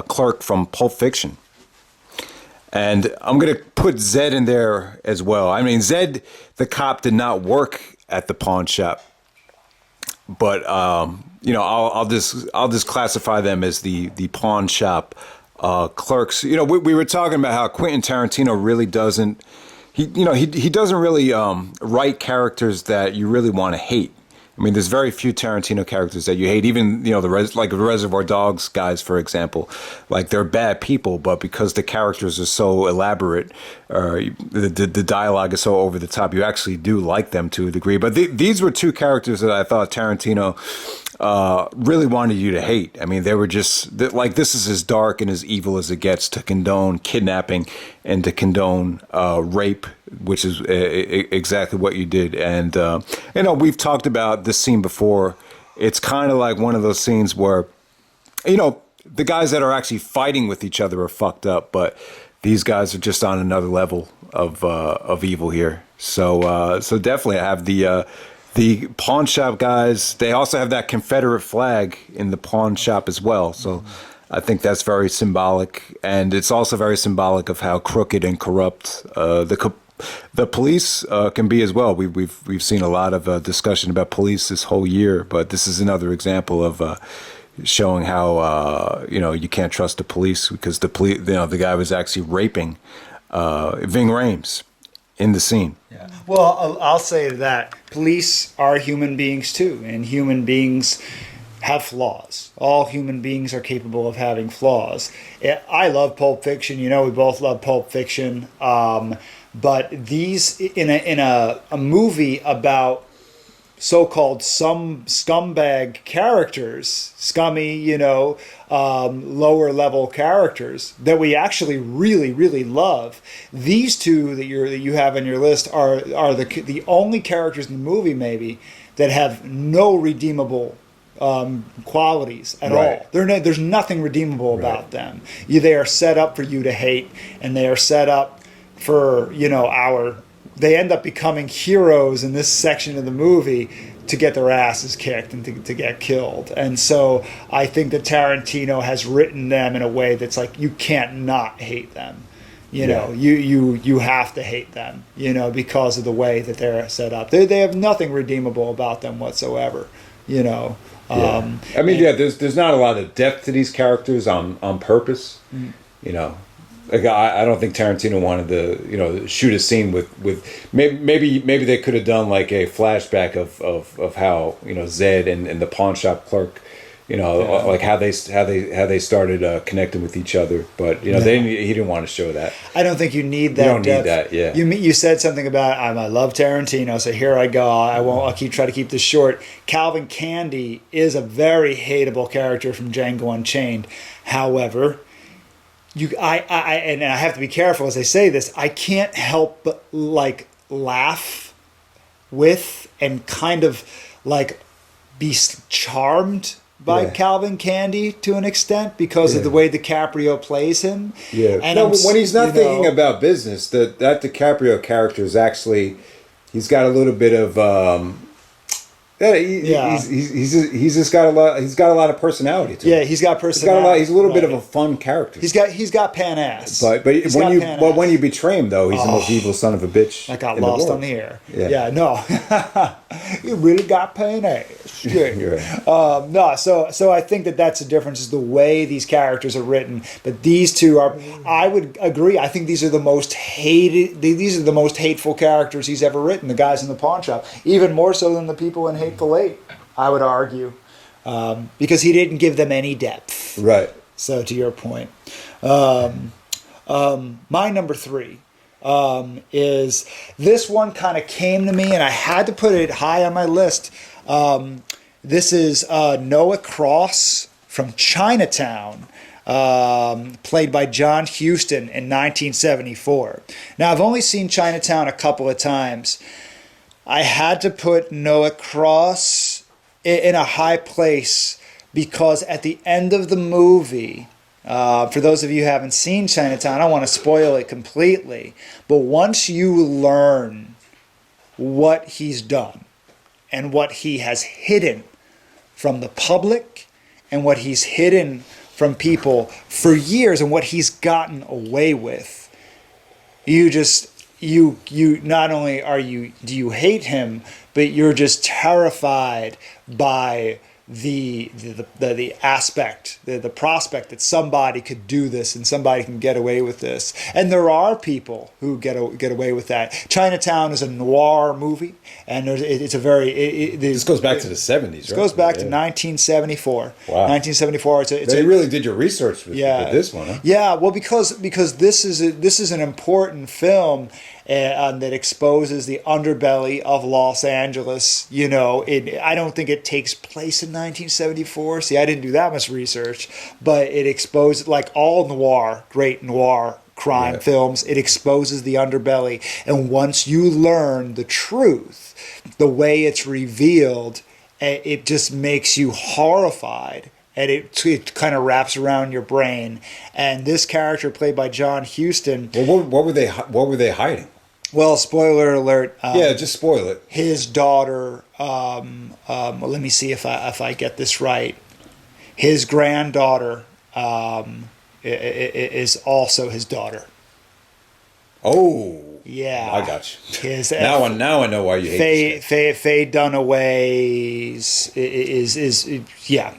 clerk from Pulp Fiction. And I'm going to put Zed in there as well. I mean, Zed, the cop, did not work at the pawn shop, but I'll just classify them as the pawn shop clerks. We were talking about how Quentin Tarantino really doesn't. He doesn't really write characters that you really want to hate. I mean, there's very few Tarantino characters that you hate. Even the Reservoir Dogs guys, for example, they're bad people, but because the characters are so elaborate, the dialogue is so over the top, you actually do like them to a degree. But these were 2 characters that I thought Tarantino really wanted you to hate. I mean, they were just this is as dark and as evil as it gets, to condone kidnapping and to condone rape, which is exactly what you did. And we've talked about this scene before. It's kind of like one of those scenes where the guys that are actually fighting with each other are fucked up, but these guys are just on another level of evil here. So definitely I have the pawn shop guys. They also have that Confederate flag in the pawn shop as well. So I think that's very symbolic, and it's also very symbolic of how crooked and corrupt the police can be as well. We've seen a lot of discussion about police this whole year, but this is another example of showing how you can't trust the police, because the guy was actually raping Ving Rhames in the scene.
Yeah. Well, I'll say that police are human beings too, and human beings have flaws. All human beings are capable of having flaws. I love Pulp Fiction. We both love Pulp Fiction. But these in a movie about so-called some scumbag characters, scummy, lower level characters that we actually really, really love. These 2 that you have on your list are the only characters in the movie maybe that have no redeemable qualities at all. There's nothing redeemable about them. They are set up for you to hate, and they are set up for they end up becoming heroes in this section of the movie to get their asses kicked and to get killed. And so I think that Tarantino has written them in a way that's you can't not hate them. You have to hate them, because of the way that they're set up. They have nothing redeemable about them whatsoever.
I mean, yeah, there's not a lot of depth to these characters on purpose. You know, like I don't think Tarantino wanted to shoot a scene with maybe they could have done like a flashback of how Zed and the pawn shop clerk. Like how they started connecting with each other, but he didn't want to show that.
I don't think you need that.
You don't
depth.
need that. Yeah.
You said something about I love Tarantino, so here I go. I'll try to keep this short. Calvin Candy is a very hateable character from Django Unchained. However, I have to be careful as I say this. I can't help but like laugh with and kind of like be charmed by Calvin Candy to an extent because of the way DiCaprio plays him.
Yeah.
And
when he's not thinking about business, that DiCaprio character is actually, he's got a little bit of he's just got a lot. He's got a lot of personality to him.
Yeah, he's got personality.
He's a little bit of a fun character.
He's got pan ass.
But when you betray him though, he's the most evil son of a bitch.
I got lost on the air. Yeah, no, you really got pan ass. Yeah.
Right.
No, so I think that's the difference is the way these characters are written. But these two are. I would agree. I think these are the most hated. These are the most hateful characters he's ever written. The guys in the pawn shop, even more so than the people in Hateful Eight, I would argue, because he didn't give them any depth.
Right.
So to your point, my number 3 is this one kind of came to me and I had to put it high on my list. This is Noah Cross from Chinatown, played by John Huston in 1974. Now I've only seen Chinatown a couple of times. I had to put Noah Cross in a high place because at the end of the movie, for those of you who haven't seen Chinatown, I don't want to spoil it completely, but once you learn what he's done and what he has hidden from the public and what he's hidden from people for years and what he's gotten away with, you not only do you hate him, but you're just terrified by the aspect, the prospect that somebody could do this and somebody can get away with this. And there are people who get away with that. Chinatown is a noir movie, and it's a very...
This goes back to the 70s, right?
It goes back to 1974. Wow. 1974.
They really did your research with this one, huh?
Yeah, well, because this is an important film that exposes the underbelly of Los Angeles. I don't think it takes place in 1974. See, I didn't do that much research, but it exposed, like all great noir crime films, it exposes the underbelly. And once you learn the truth, the way it's revealed, it just makes you horrified. And it kind of wraps around your brain. And this character, played by John Huston.
Well, what were they hiding?
Well, spoiler alert.
Just spoil it.
His daughter. Let me see if I get this right. His granddaughter is also his daughter.
Oh.
Yeah,
I got you. Now I know why you hate this guy. Faye
Dunaway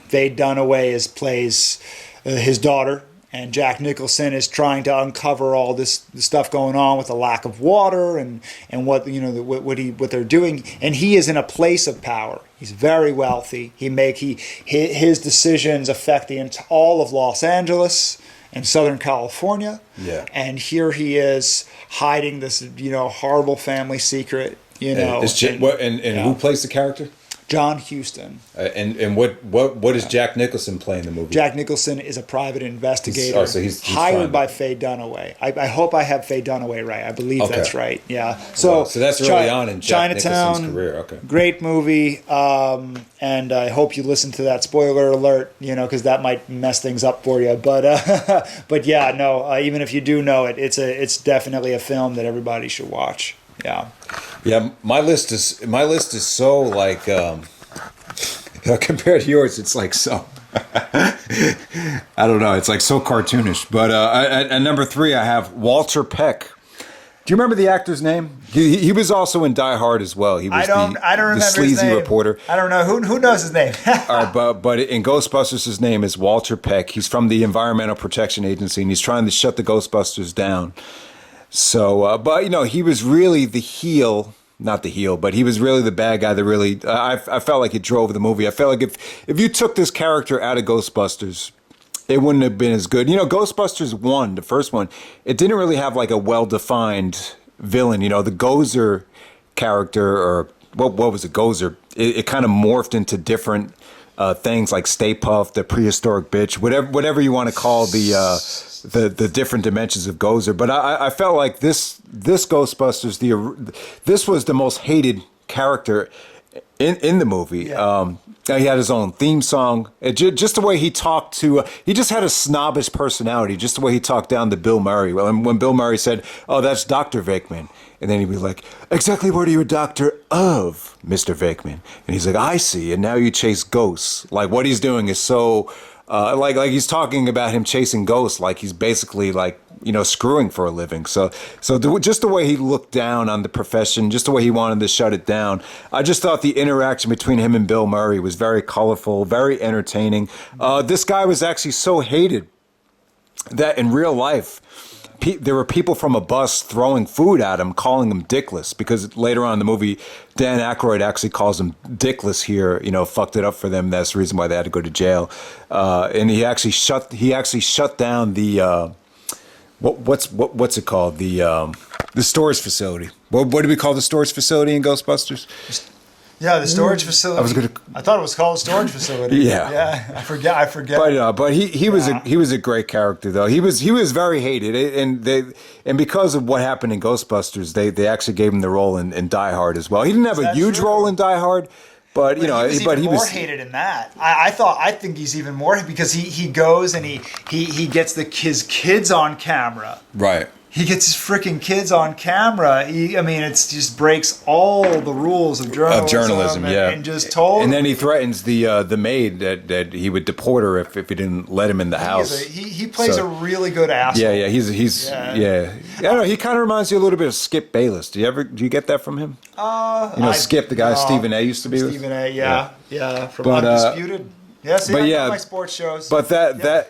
Faye Dunaway plays his daughter, and Jack Nicholson is trying to uncover all this stuff going on with the lack of water and what what they're doing, and he is in a place of power. He's very wealthy. His decisions affect all of Los Angeles and Southern California.
Yeah.
And here he is hiding this, horrible family secret.
Who plays the character?
John Huston.
And what does Jack Nicholson play in the movie?
Jack Nicholson is a private investigator.
He's
hired by Faye Dunaway. I hope I have Faye Dunaway right. I believe that's right. Yeah. So
that's early on in Jack
Chinatown,
Nicholson's career. Okay.
Great movie. And I hope you listen to that spoiler alert, because that might mess things up for you. But yeah, no. Even if you do know it, it's definitely a film that everybody should watch. Yeah.
Yeah, my list is so like compared to yours, it's like so I don't know, it's like so cartoonish. But at number 3 I have Walter Peck Do you remember the actor's name? He was also in Die Hard as well. He was
I don't remember
the sleazy
his name.
reporter.
I don't know who knows his name.
All right, but in Ghostbusters, his name is Walter Peck. He's from the Environmental Protection Agency, and he's trying to shut the Ghostbusters down. So, but he was really the heel. Not the heel, but he was really the bad guy that really, I felt like it drove the movie. I felt like if you took this character out of Ghostbusters, it wouldn't have been as good. Ghostbusters 1, the first one, it didn't really have like a well-defined villain. The Gozer character, or what was it, Gozer? It kind of morphed into different things like Stay Puft, the prehistoric bitch, whatever you want to call the different dimensions of Gozer. But I felt like this Ghostbusters, this was the most hated character in the movie.
Yeah.
He had his own theme song. Just the way he talked to, he just had a snobbish personality. Just the way he talked down to Bill Murray. When Bill Murray said, "Oh, that's Dr. Venkman," and then he'd be like, "Exactly what are you a doctor of, Mr. Venkman?" And he's like, "I see. And now you chase ghosts." Like what he's doing is so. Like he's talking about him chasing ghosts, like he's basically like screwing for a living. So just the way he looked down on the profession, just the way he wanted to shut it down. I just thought the interaction between him and Bill Murray was very colorful, very entertaining. This guy was actually so hated that in real life, there were people from a bus throwing food at him, calling him dickless, because later on in the movie, Dan Aykroyd actually calls him dickless here, fucked it up for them. That's the reason why they had to go to jail. And he actually shut down the, what's it called? The storage facility. What do we call the storage facility in Ghostbusters?
Yeah, the storage facility. I thought it was called a storage facility.
Yeah,
I forget.
But he was a great character though. He was very hated, and because of what happened in Ghostbusters, they actually gave him the role in Die Hard as well. He didn't have a huge role in Die Hard, but he was more
hated in that. I think he's even more because he goes and he gets his kids on camera.
Right.
He gets his freaking kids on camera. It just breaks all the rules of journalism. And just told.
And then he threatens the maid that he would deport her if he didn't let him in the house.
He plays a really good asshole.
Yeah. He's I don't know. He kind of reminds you a little bit of Skip Bayless. Do you get that from him? Skip, the guy Stephen A. used to be with.
Stephen A. Yeah. From Undisputed. Yeah, see, I my sports shows.
But that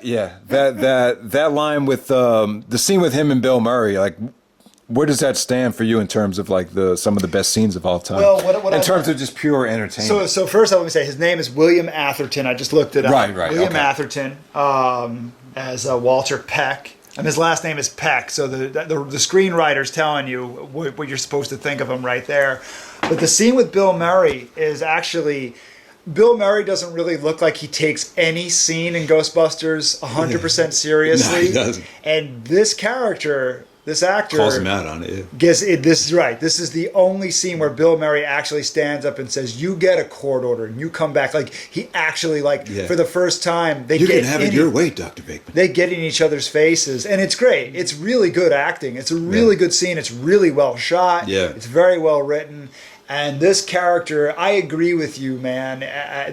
line with the scene with him and Bill Murray, like, where does that stand for you in terms of like some of the best scenes of all time?
Well,
in terms of just pure entertainment.
So first, I want to say his name is William Atherton. I just looked it up.
Right.
William Atherton as Walter Peck, and his last name is Peck. So the screenwriter's telling you what you're supposed to think of him right there. But the scene with Bill Murray is actually. Bill Murray doesn't really look like he takes any scene in Ghostbusters 100% seriously.
No, he doesn't.
And this actor
calls him out on it.
This is right. This is the only scene where Bill Murray actually stands up and says, "You get a court order and you come back." Like he actually, for the first time,
you can have it your way, Dr. Venkman.
They get in each other's faces, and it's great. It's really good acting. It's a really good scene. It's really well shot.
Yeah.
It's very well written. And this character, I agree with you, man.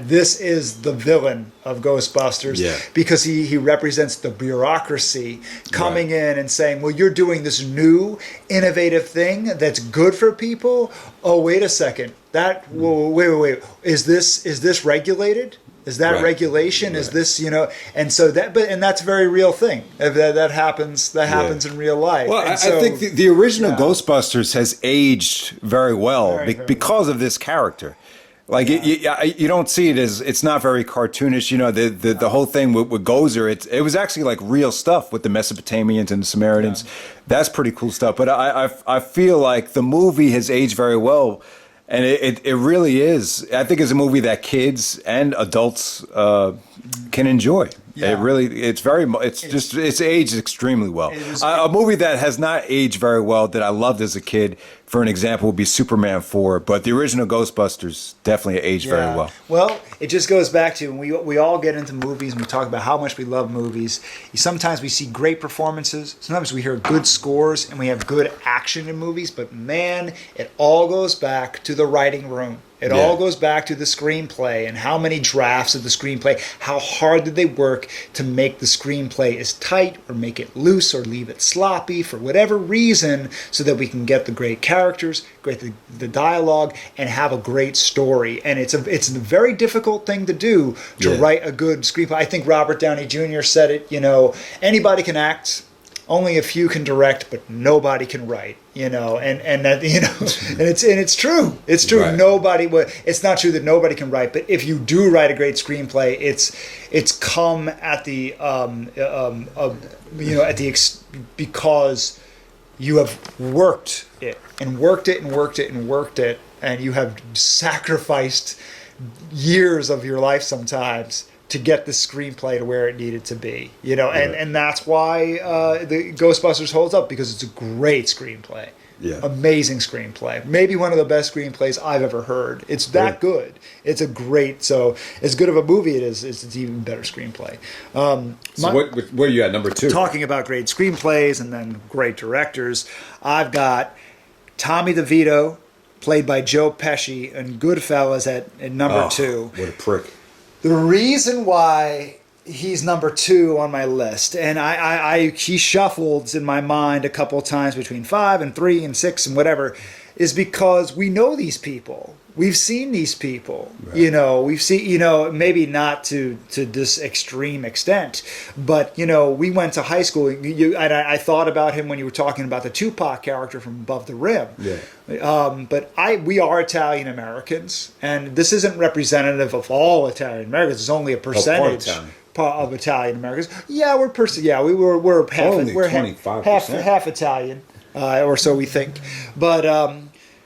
This is the villain of Ghostbusters because he represents the bureaucracy coming in and saying, well, you're doing this new, innovative thing that's good for people. Oh, wait a second. Wait. Is this regulated? Is that regulation? Right. Is this, and so and that's a very real thing. That happens in real life.
Well, I think the original Ghostbusters has aged very well because of this character. Like you don't see it as, it's not very cartoonish. The whole thing with Gozer, it was actually like real stuff with the Mesopotamians and the Samaritans. That's pretty cool stuff. But I feel like the movie has aged very well. And it really is. I think it's a movie that kids and adults can enjoy. Yeah. It's aged extremely well. A movie that has not aged very well that I loved as a kid, for an example, would be Superman 4. But the original Ghostbusters definitely aged very well.
Well, it just goes back to when we all get into movies and we talk about how much we love movies. Sometimes we see great performances. Sometimes we hear good scores and we have good action in movies. But man, it all goes back to the writing room. It
Yeah.
all goes back to the screenplay and how many drafts of the screenplay, how hard did they work to make the screenplay as tight or make it loose or leave it sloppy for whatever reason so that we can get the great characters, the dialogue, and have a great story. And it's a very difficult thing to do to write a good screenplay. I think Robert Downey Jr. said it, anybody can act, only a few can direct, but nobody can write, and that, and it's true. It's true.
Right.
Nobody would. It's not true that nobody can write, but if you do write a great screenplay, it's come at the because you have worked it and worked it and worked it and worked it, and you have sacrificed years of your life sometimes to get the screenplay to where it needed to be, and that's why the Ghostbusters holds up, because it's a great screenplay.
Yeah.
Amazing screenplay. Maybe one of the best screenplays I've ever heard. It's that good. It's a great, so as good of a movie it is, it's an even better screenplay.
Where are you at, number 2?
Talking about great screenplays and then great directors, I've got Tommy DeVito, played by Joe Pesci, and Goodfellas at number 2.
What a prick.
The reason why he's number 2 on my list, and he shuffled in my mind a couple of times between 5 and 3 and 6 and whatever, is because we know these people. We've seen these people. Right. We've seen, maybe not to this extreme extent, but, we went to high school. And I thought about him when you were talking about the Tupac character from Above the Rim.
Yeah.
But we are Italian Americans, and this isn't representative of all Italian Americans. It's only a percentage of Italian Americans. Yeah, we're half.
Only
We're
25%.
half Italian, or so we think. But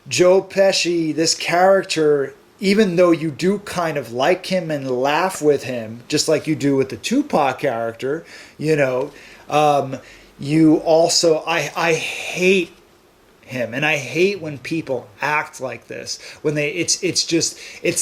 Joe Pesci, this character, even though you do kind of like him and laugh with him, just like you do with the Tupac character, you also I hate him, and I hate when people act like this, when it's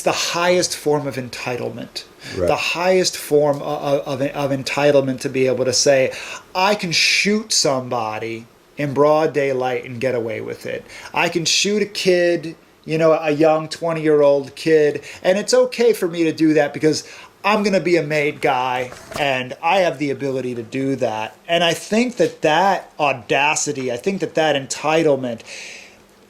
the highest form of entitlement. Right. The highest form of entitlement to be able to say, I can shoot somebody in broad daylight and get away with it. I can shoot a kid, a young 20-year-old kid, and it's okay for me to do that because I'm going to be a made guy and I have the ability to do that. And I think that audacity, I think that entitlement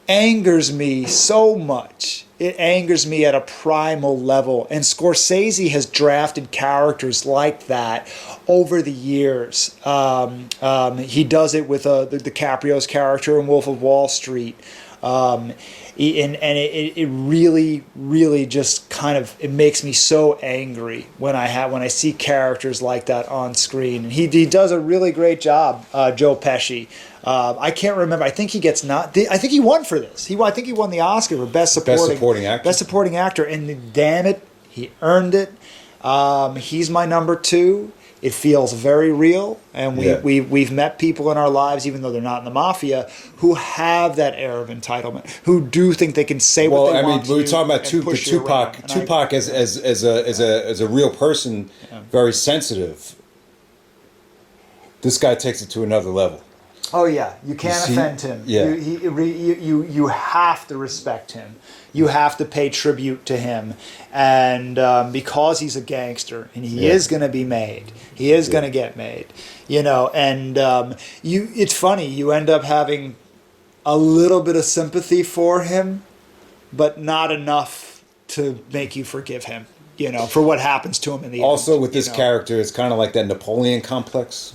angers me so much. It angers me at a primal level. And Scorsese has drafted characters like that over the years. He does it with DiCaprio's character in Wolf of Wall Street. It really, really just kind of, it makes me so angry when I see characters like that on screen. And he does a really great job, Joe Pesci. I can't remember. I think he I think he won for this. I think he won the Oscar for Best Supporting Actor. Best Supporting Actor, and damn it, he earned it. He's my number 2. It feels very real, and we've met people in our lives, even though they're not in the mafia, who have that air of entitlement, who do think they can say what they want to.
We were talking about Tupac. Tupac as a real person, very sensitive. This guy takes it to another level.
Oh yeah, you can't offend him.
Yeah.
You have to respect him. You have to pay tribute to him, and because he's a gangster, and he is going to be made. He is going to get made. And it's funny. You end up having a little bit of sympathy for him, but not enough to make you forgive him. For what happens to him in the end.
Also, with this character, it's kind of like that Napoleon complex.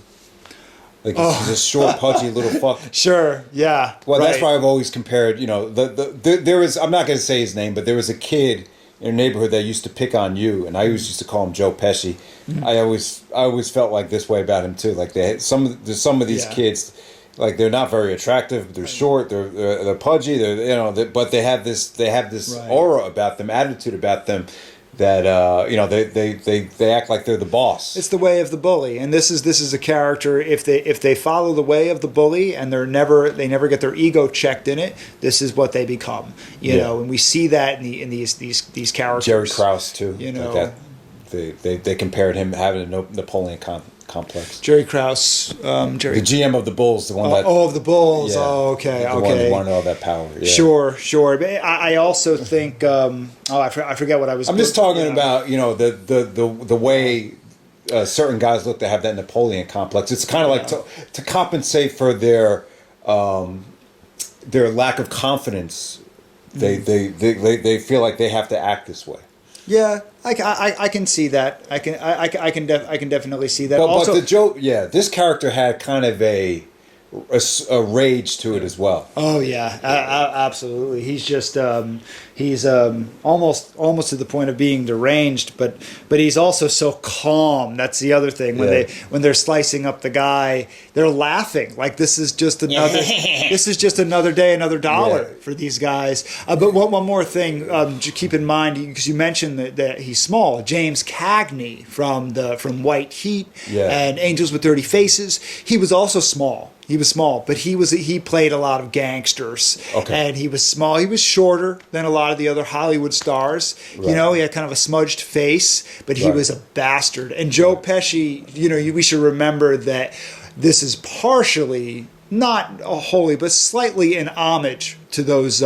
Like he's a short, pudgy little fuck.
Sure, yeah.
Well, that's why I've always compared. There was, I'm not going to say his name, but there was a kid in a neighborhood that used to pick on you, and I always used to call him Joe Pesci. Mm-hmm. I always felt like this way about him too. Like there's some of these kids, like they're not very attractive. But they're short. They're pudgy. But they have this aura about them, attitude about them. That they act like they're the boss.
It's the way of the bully, and this is a character. If they follow the way of the bully and they never get their ego checked in it, this is what they become. And we see that in these characters.
Jerry Krause too. Like that, they compared him having a Napoleon complex.
Jerry Krause, Jerry.
The GM of the Bulls, the one that.
Oh, of the Bulls.
Yeah,
Oh, okay,
the
okay.
one who wanted all that power. Yeah.
Sure. But I also think. I forget what I was.
I'm just talking about the way certain guys look to have that Napoleon complex. It's kind of like to compensate for their lack of confidence. They feel like they have to act this way.
Yeah, I can see that. I can definitely see that.
But the joke, this character had kind of a rage to it as well.
Oh yeah, absolutely. He's just he's almost to the point of being deranged, but he's also so calm. That's the other thing. When they're slicing up the guy, they're laughing like this is just another day, another dollar for these guys. But one more thing to keep in mind, because you mentioned that he's small. James Cagney from White Heat and Angels with Dirty Faces. He was also small. He was small, but he played a lot of gangsters, and he was small. He was shorter than a lot of the other Hollywood stars. Right. He had kind of a smudged face, but he was a bastard. And Joe Pesci, we should remember that this is partially, not wholly, but slightly an homage to those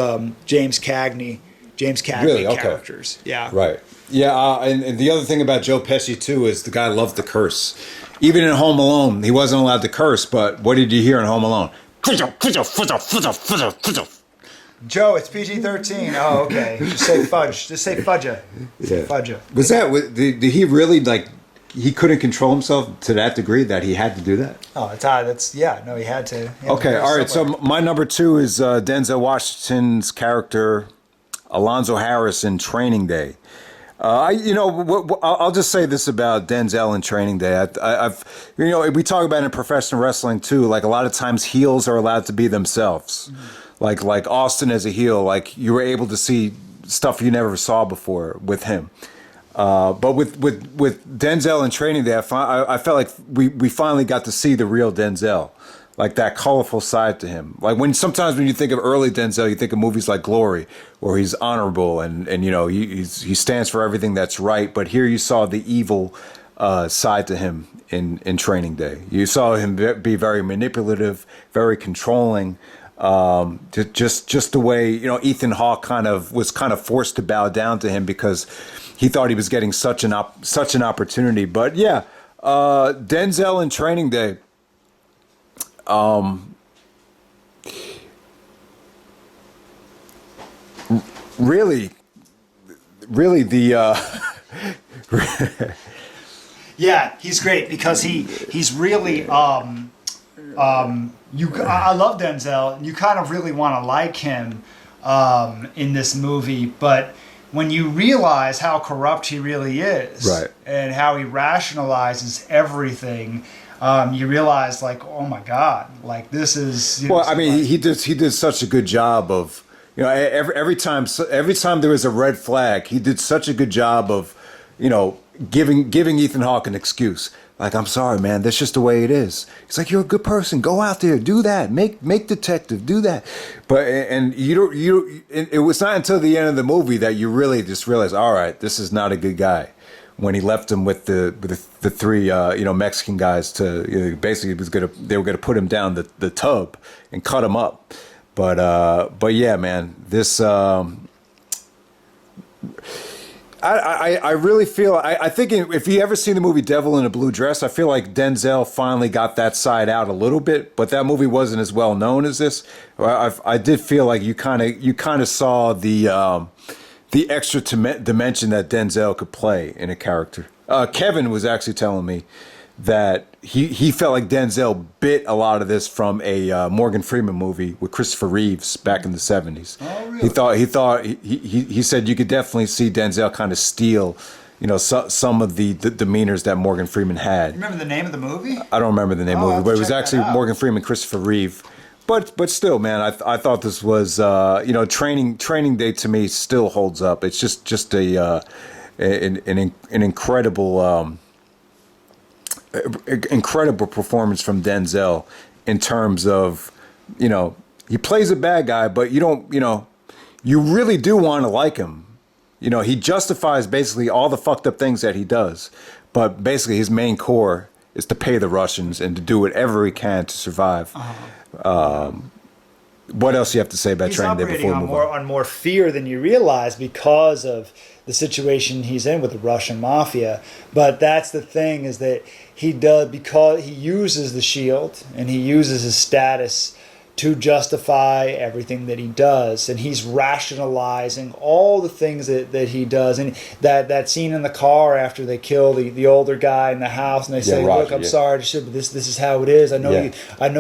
James Cagney characters. Yeah.
Right. Yeah, and the other thing about Joe Pesci too is the guy loved to curse. Even in Home Alone, he wasn't allowed to curse, but what did you hear in Home Alone?
Joe, it's PG-13. Oh, okay. Just say fudge. Just say fudge. Fudge.
Was that, did he really, he couldn't control himself to that degree that he had to do that?
Oh, he had to.
Okay, all right. So my number 2 is Denzel Washington's character, Alonzo Harris in Training Day. I'll just say this about Denzel in Training Day. We talk about it in professional wrestling too. Like a lot of times, heels are allowed to be themselves. Mm-hmm. Like Austin as a heel, like you were able to see stuff you never saw before with him. But with Denzel in Training Day, I felt like we finally got to see the real Denzel. Like that colorful side to him. Like sometimes when you think of early Denzel, you think of movies like Glory, where he's honorable and he stands for everything that's right. But here you saw the evil side to him in Training Day. You saw him be very manipulative, very controlling. Just the way Ethan Hawke was forced to bow down to him because he thought he was getting such an opportunity. But yeah, Denzel in Training Day. Really the
yeah, he's great because he's really I love Denzel. You kind of really want to like him in this movie, but when you realize how corrupt he really is,
right,
and how he rationalizes everything, you realize, oh my God, this is.
He did such a good job of, every time there was a red flag, he did such a good job of, giving Ethan Hawke an excuse. Like, I'm sorry, man, that's just the way it is. He's like, you're a good person. Go out there, do that, make detective, do that. But it was not until the end of the movie that you really just realize, all right, this is not a good guy. When he left him with the 3 Mexican guys to basically they were gonna put him down the tub and cut him up, but yeah, man, this I really feel I think if you ever seen the movie Devil in a Blue Dress, I feel like Denzel finally got that side out a little bit, but that movie wasn't as well known as this. I did feel like you kind of saw the extra dimension that Denzel could play in a character. Kevin was actually telling me that he felt like Denzel bit a lot of this from a Morgan Freeman movie with Christopher Reeves back in the 70s. Oh, really? He said you could definitely see Denzel kind of steal, some of the demeanors that Morgan Freeman had.
You remember the name of the movie?
I don't remember the name of the movie, but it was actually Morgan Freeman, Christopher Reeve. But still, man, I thought this was Training Day to me still holds up. It's just an incredible performance from Denzel in terms of he plays a bad guy, but you really do want to like him. He justifies basically all the fucked up things that he does, but basically his main core is to pay the Russians and to do whatever he can to survive. What else do you have to say about
He's
Training Day
operating
before we move on?
on more fear than you realize because of the situation he's in with the Russian mafia. But that's the thing, is that he does, because he uses the shield and he uses his status to justify everything that he does, and he's rationalizing all the things that he does. And that scene in the car after they kill the older guy in the house, and they say,
Roger,
"Look, I'm sorry to shit, but this is how it is. I know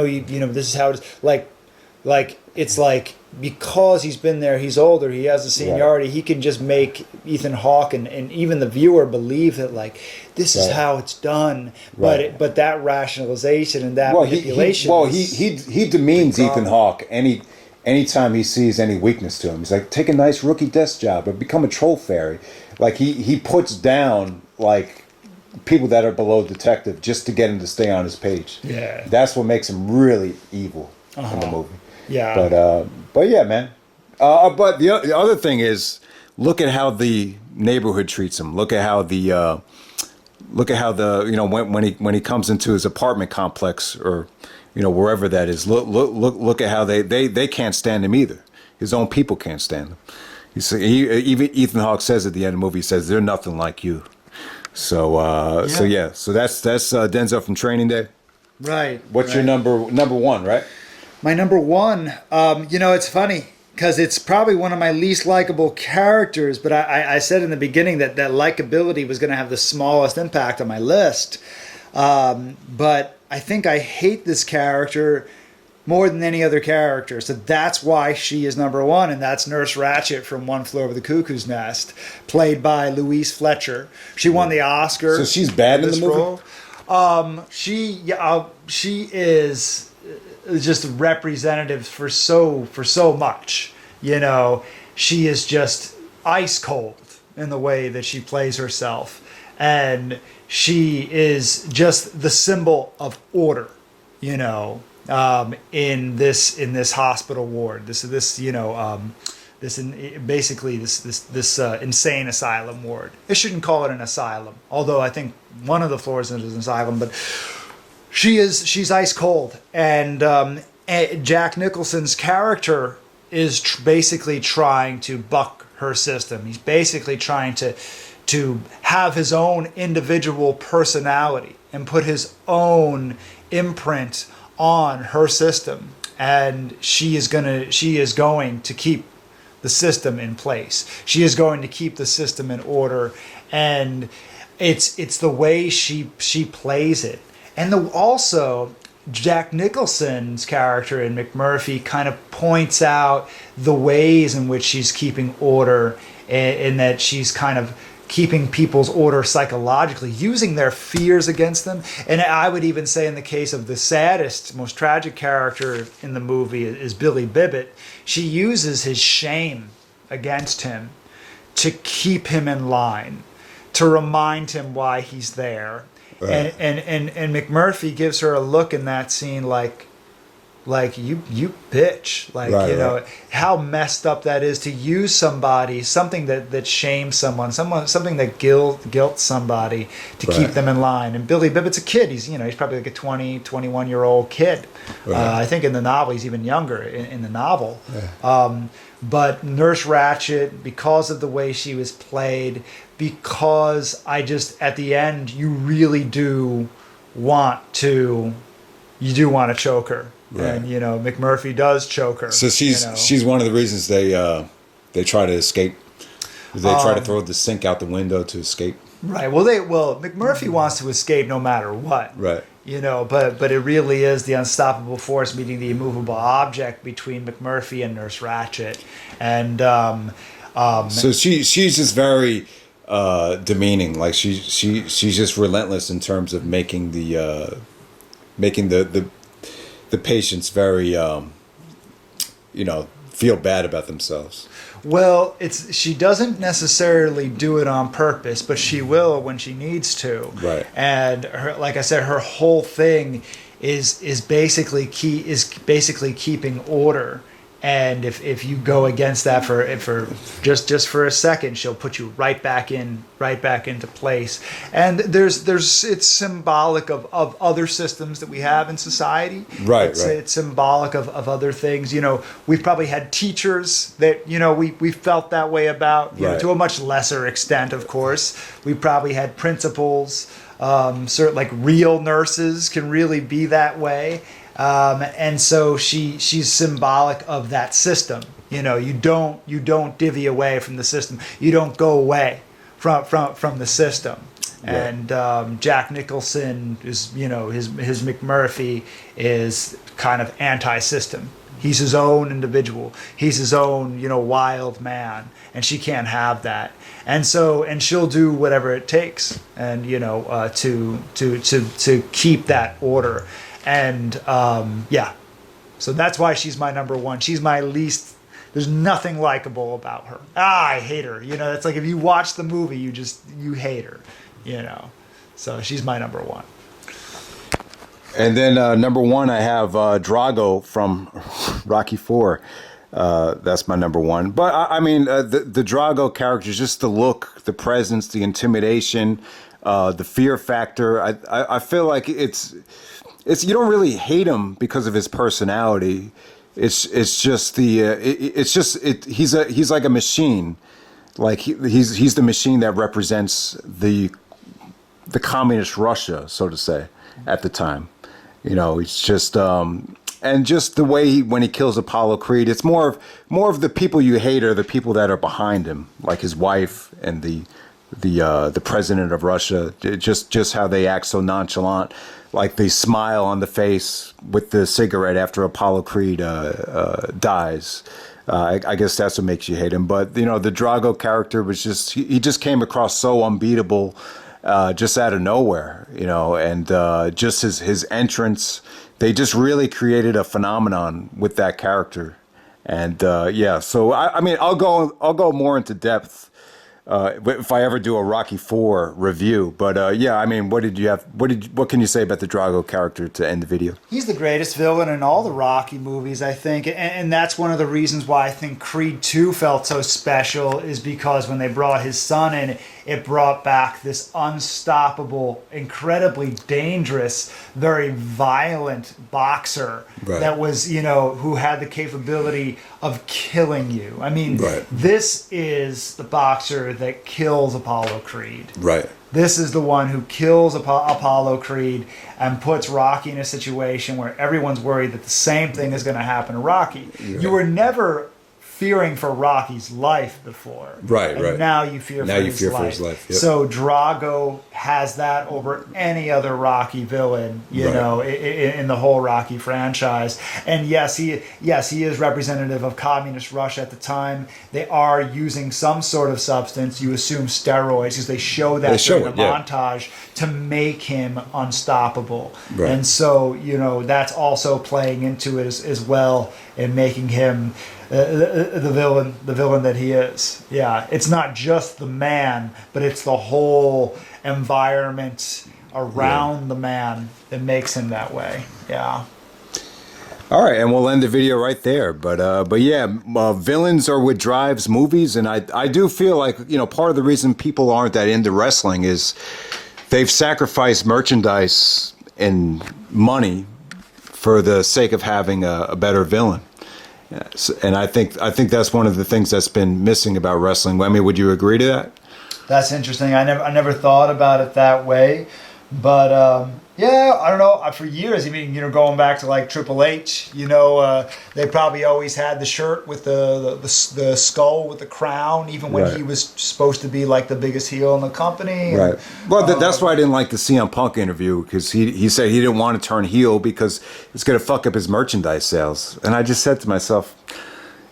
you. You know, this is how it is." Like it's like, because he's been there, he's older, he has the seniority, he can just make Ethan Hawke and even the viewer believe that, like, this is how it's done. But that rationalization and that manipulation.
He demeans Ethan Hawke anytime he sees any weakness to him. He's like, take a nice rookie desk job or become a troll fairy. Like he puts down like people that are below detective just to get him to stay on his page.
Yeah,
that's what makes him really evil in the movie.
Yeah,
but yeah, man. But the other thing is, look at how the neighborhood treats him. Look at how the you know, when he comes into his apartment complex, or you know, wherever that is. Look at how they can't stand him either. His own people can't stand him. Even Ethan Hawke says at the end of the movie, he says, "They're nothing like you." So so that's Denzel from Training Day.
Right.
What's your number one, right?
My number one, you know, it's funny because it's probably one of my least likable characters, but I said in the beginning that likability was going to have the smallest impact on my list. But I think I hate this character more than any other character. So that's why she is number one, and that's Nurse Ratched from One Flew Over the Cuckoo's Nest, played by Louise Fletcher. She won the Oscar.
So she's bad in the movie?
Role. She is just representative for so much. You know, she is just ice cold in the way that she plays herself, and she is just the symbol of order, you know, in this hospital ward, this insane asylum ward. I shouldn't call it an asylum, although I think one of the floors is an asylum, but she's ice cold, and Jack Nicholson's character is basically trying to buck her system. He's basically trying to have his own individual personality and put his own imprint on her system, and she is going to keep the system in place. She is going to keep the system in order, and it's the way she plays it. And also, Jack Nicholson's character in McMurphy kind of points out the ways in which she's keeping order, in that she's kind of keeping people's order psychologically, using their fears against them. And I would even say, in the case of the saddest, most tragic character in the movie is Billy Bibbit, she uses his shame against him to keep him in line, to remind him why he's there. Right. And McMurphy gives her a look in that scene like you bitch, like, right, you know, right, how messed up that is to use something that shames something that guilt somebody to keep them in line. And Billy Bibbit's a kid. He's probably like a 21-year-old kid. Right. I think in the novel he's even younger in the novel. Yeah. But Nurse Ratched, because of the way she was played, because at the end you really do want to choke her. Right. And McMurphy does choke her.
So she's one of the reasons they try to escape. They try to throw the sink out the window to escape.
Right. Well, McMurphy wants to escape no matter what. Right. But it really is the unstoppable force meeting the immovable object between McMurphy and Nurse Ratched. And
so she's just very demeaning. Like she's just relentless in terms of making the patients very feel bad about themselves.
Well, she doesn't necessarily do it on purpose, but she will when she needs to. Right. And like I said, her whole thing is basically keeping order And if you go against that for just for a second, she'll put you right back into place. And it's symbolic of other systems that we have in society.
Right,
It's symbolic of other things. You know, we've probably had teachers that, you know, we felt that way about, you know, to a much lesser extent, of course. We probably had principals, certain like real nurses can really be that way. And so she's symbolic of that system. You know, you don't divvy away from the system. You don't go away from the system. Yeah. And Jack Nicholson is, you know, his McMurphy is kind of anti-system. He's his own individual. He's his own, you know, wild man, and she can't have that. And she'll do whatever it takes, and you know, to keep that order. And so that's why she's my number one. She's my least. There's nothing likable about her. I hate her. You know, it's like if you watch the movie, you hate her. You know, so she's my number one.
And then number one, I have Drago from Rocky IV. That's my number one. But I mean, the Drago character, just the look, the presence, the intimidation, the fear factor. I feel like it's you don't really hate him because of his personality. It's just he's like a machine. Like he's the machine that represents the communist Russia, so to say, at the time. You know, it's just and just the way when he kills Apollo Creed, it's more of the people you hate are the people that are behind him, like his wife and the president of Russia. Just how they act so nonchalant, like they smile on the face with the cigarette after Apollo Creed dies. I guess that's what makes you hate him. But you know, the Drago character was he just came across so unbeatable. Just out of nowhere, you know, and just his entrance, they just really created a phenomenon with that character, and so I mean, I'll go more into depth if I ever do a Rocky IV review, but I mean, what can you say about the Drago character to end the video?
He's the greatest villain in all the Rocky movies, I think, and that's one of the reasons why I think Creed 2 felt so special, is because when they brought his son in, it brought back this unstoppable, incredibly dangerous, very violent boxer that was, you know, who had the capability of killing you. I mean, this is the boxer that kills Apollo Creed.
Right.
This is the one who kills Apollo Creed and puts Rocky in a situation where everyone's worried that the same thing is going to happen to Rocky. Yeah. You were never fearing for Rocky's life before. And now you fear for his life. Yep. So Drago has that over any other Rocky villain, you know, in the whole Rocky franchise. And yes, he is representative of communist Russia at the time. They are using some sort of substance. You assume steroids, because they show that during the montage to make him unstoppable. And so, you know, that's also playing into it as well, and making him the villain that he is. Yeah, it's not just the man, but it's the whole environment around the man that makes him that way. Yeah.
All right, and we'll end the video right there. But villains are what drives movies, and I do feel like, you know, part of the reason people aren't that into wrestling is they've sacrificed merchandise and money for the sake of having a better villain. And I think that's one of the things that's been missing about wrestling. I mean, would you agree to that?
That's interesting. I never thought about it that way, but I don't know. For years, I mean, you know, going back to like Triple H, you know, they probably always had the shirt with the skull with the crown, even when he was supposed to be like the biggest heel in the company.
Right. Well, that's why I didn't like the CM Punk interview, because he said he didn't want to turn heel because it's going to fuck up his merchandise sales. And I just said to myself,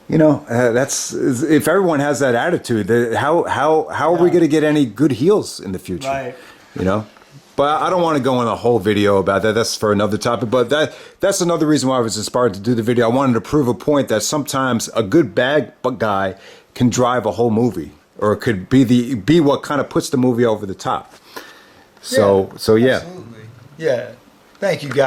you know, that's, if everyone has that attitude, how are we going to get any good heels in the future?
Right.
You know. But I don't want to go in a whole video about that. That's for another topic. But that's another reason why I was inspired to do the video. I wanted to prove a point that sometimes a good bad guy can drive a whole movie, or it could be what kind of puts the movie over the top. So yeah.
Absolutely. Yeah. Thank you, guys.